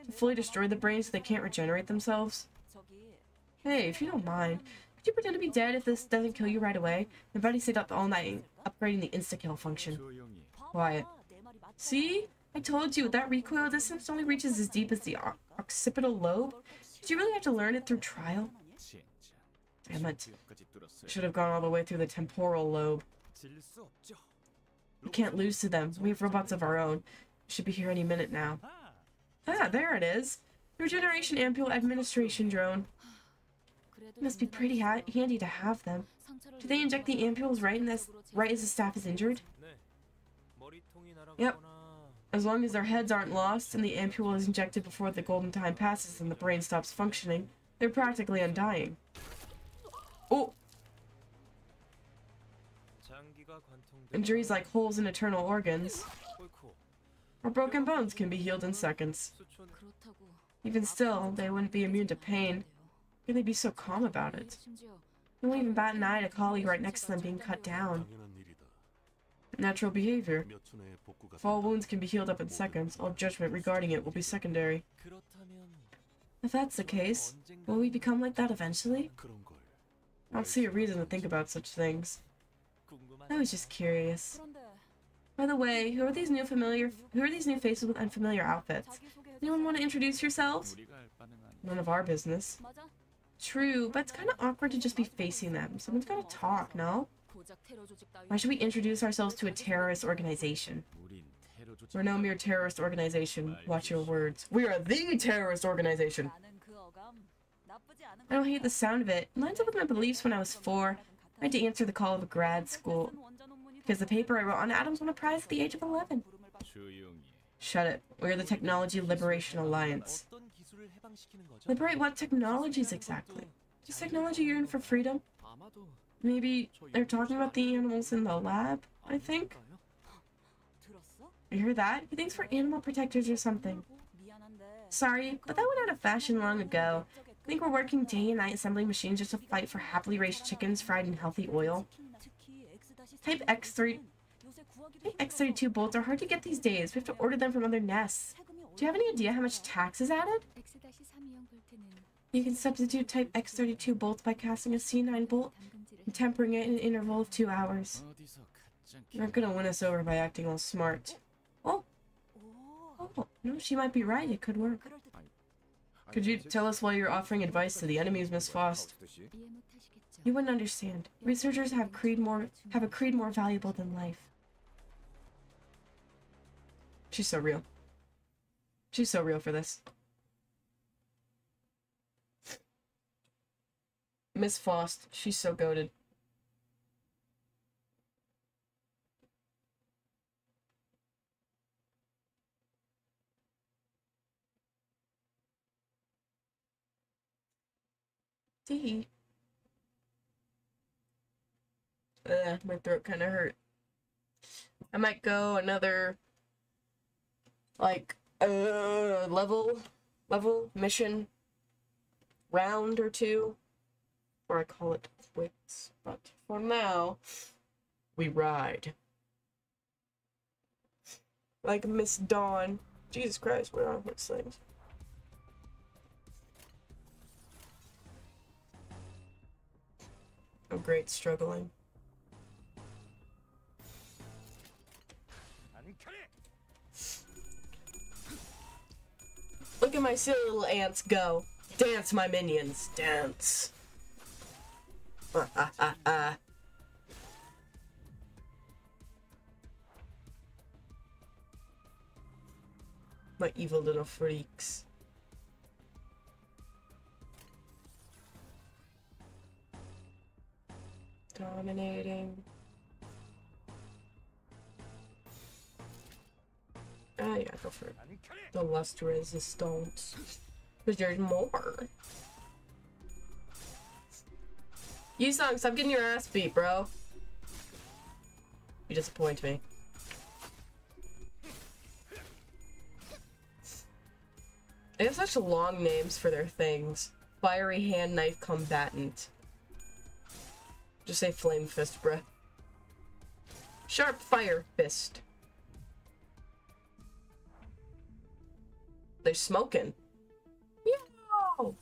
to fully destroy the brain so they can't regenerate themselves? Hey, if you don't mind, could you pretend to be dead if this doesn't kill you right away? My buddy stayed up all night upgrading the insta-kill function. Quiet. See? I told you, that recoil distance only reaches as deep as the occipital lobe. Did you really have to learn it through trial? Damn it. I should have gone all the way through the temporal lobe. We can't lose to them. We have robots of our own. We should be here any minute now. Ah, there it is. The regeneration ampule administration drone. It must be pretty handy to have them. Do they inject the ampules right as the staff is injured? Yep. As long as their heads aren't lost and the ampule is injected before the golden time passes and the brain stops functioning, they're practically undying. Oh! Injuries like holes in internal organs or broken bones can be healed in seconds. Even still, they wouldn't be immune to pain. How could they be so calm about it? They won't even bat an eye at a colleague right next to them being cut down. Natural behavior. If all wounds can be healed up in seconds, all judgment regarding it will be secondary. If that's the case, will we become like that eventually? I don't see a reason to think about such things. I was just curious. By the way, who are these new faces with unfamiliar outfits? Anyone want to introduce yourselves? None of our business. True, but it's kind of awkward to just be facing them. Someone's gotta talk, no? Why should we introduce ourselves to a terrorist organization? We're no mere terrorist organization. Watch your words. We are the terrorist organization! I don't hate the sound of it. It lines up with my beliefs when I was 4. I had to answer the call of a grad school. Because the paper I wrote on atoms won a prize at the age of 11. Shut it. We're the Technology Liberation Alliance. Liberate what technologies exactly? Is technology yearn for freedom? Maybe they're talking about the animals in the lab, I think? You hear that? He thinks we're animal protectors or something. Sorry, but that went out of fashion long ago. I think we're working day and night assembling machines just to fight for happily raised chickens fried in healthy oil. Type X32 bolts are hard to get these days. We have to order them from other nests. Do you have any idea how much tax is added? You can substitute Type X32 bolts by casting a C9 bolt and tempering it in an interval of 2 hours. You're not gonna win us over by acting all smart. Oh! No, she might be right. It could work. Could you tell us why you're offering advice to the enemies, Miss Faust? You wouldn't understand. Researchers have a creed more valuable than life. She's so real. She's so real for this. Miss Faust, she's so goated. Tee. My throat kind of hurt. I might go another, like, level, mission, round or two, or I call it quits. But for now, we ride. Like Miss Dawn. Jesus Christ, where are those things? Oh, great, struggling. Look at my silly little ants go. Dance, my minions. Dance. My evil little freaks. Dominating. Ah, yeah, go for it. The lust resistance. Because there's more. Yusong, stop getting your ass beat, bro. You disappoint me. They have such long names for their things. Fiery hand knife combatant. Just say flame fist, bruh. Sharp fire fist. They're smoking. Yo!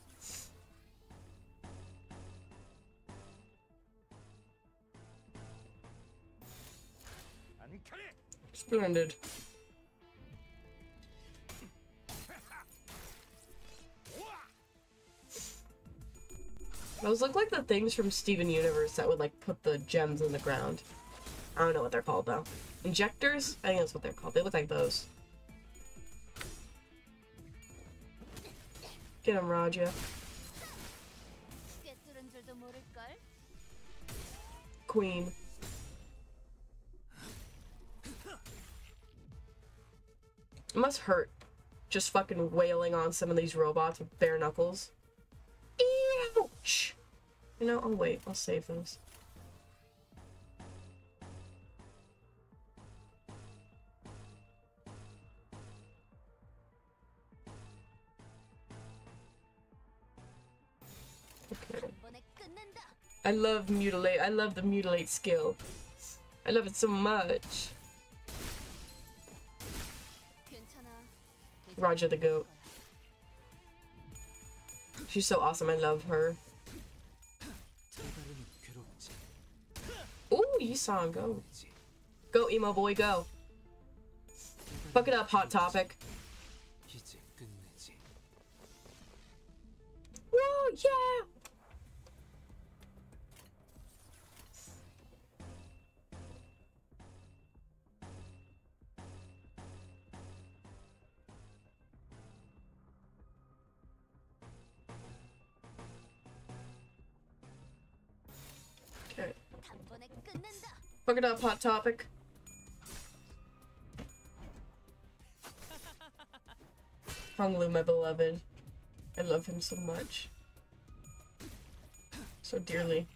Splendid. Those look like the things from Steven Universe that would like put the gems in the ground. I don't know what they're called though. Injectors? I think that's what they're called. They look like those. Get him, Raja. Queen. It must hurt just fucking wailing on some of these robots with bare knuckles. Ouch! You know, oh wait, I'll save those. Okay. I love mutilate. I love the mutilate skill. I love it so much. Raja the goat. She's so awesome. I love her. Ooh, Yisong, go. Go, emo boy, go. Fuck it up, Hot Topic. Woo, yeah! Okay. Fuck it up, Hot Topic. Honglu, my beloved. I love him so much. So dearly.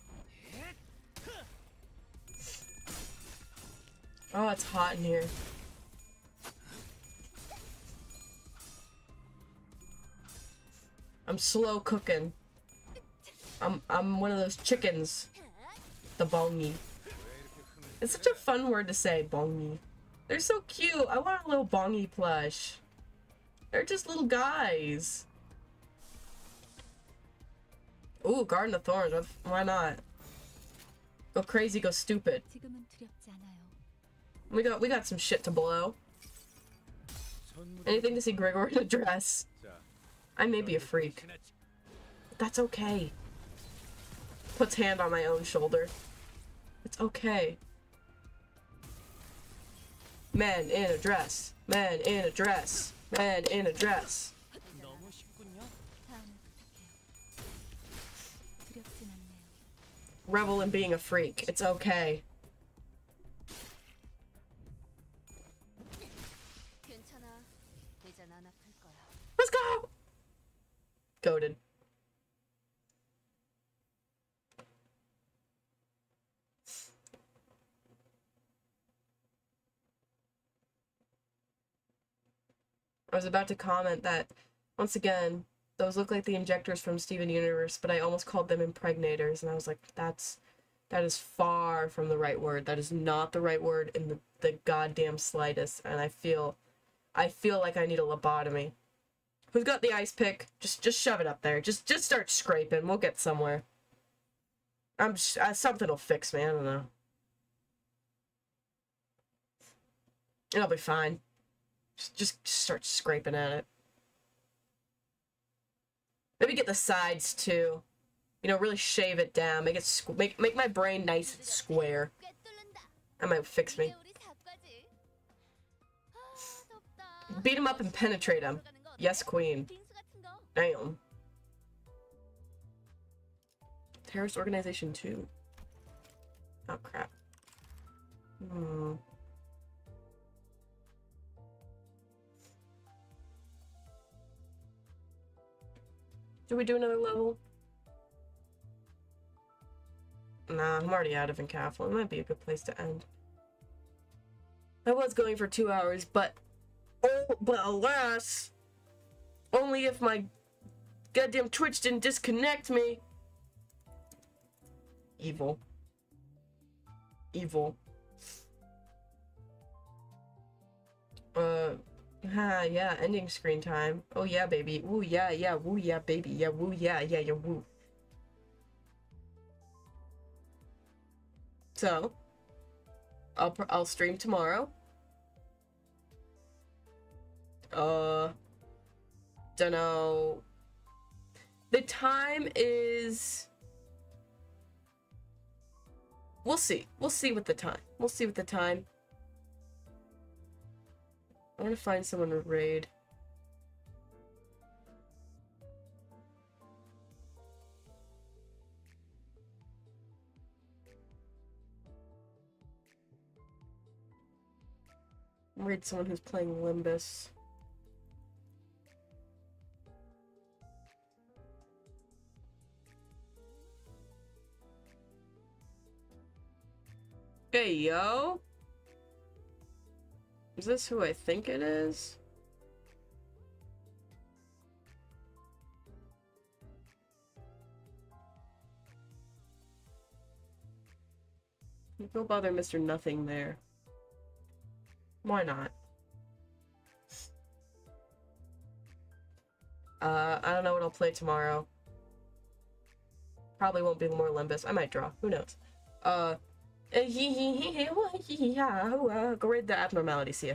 Oh, it's hot in here. I'm slow cooking. I'm one of those chickens. The bongi. It's such a fun word to say, bongi. They're so cute. I want a little bongi plush. They're just little guys. Ooh, Garden of Thorns. Why not? Go crazy, go stupid. We got some shit to blow. Anything to see Gregor in a dress. I may be a freak. But that's okay. Puts hand on my own shoulder. It's okay. Man in a dress. Man in a dress. Man in a dress. Revel in being a freak. It's okay. Let's go! Goated. I was about to comment that, once again, those look like the injectors from Steven Universe, but I almost called them impregnators, and I was like, that is far from the right word. That is not the right word in the goddamn slightest, and I feel like I need a lobotomy. Who's got the ice pick? Just shove it up there. Just start scraping. We'll get somewhere. Something will fix me. I don't know. It'll be fine. Just start scraping at it. Maybe get the sides too. You know, really shave it down. Make it make my brain nice and square. That might fix me. Beat him up and penetrate him. Yes, queen. Damn. Terrorist organization 2. Oh crap. Should we do another level? Nah, I'm already out of Encapsula. It might be a good place to end. I was going for 2 hours, but alas, only if my goddamn Twitch didn't disconnect me. Evil. Evil. Yeah, ending screen time. Oh yeah, baby. Ooh yeah, yeah, woo yeah, baby. Yeah, woo yeah, yeah, yeah, woo. So, I'll stream tomorrow. Dunno. The time is... We'll see. We'll see with the time. We'll see with the time. I want to find someone to raid. Raid someone who's playing Limbus. Hey, yo! Is this who I think it is? Don't bother Mr. Nothing there. Why not? I don't know what I'll play tomorrow. Probably won't be more Limbus. I might draw. Who knows? Go raid the abnormality. See ya.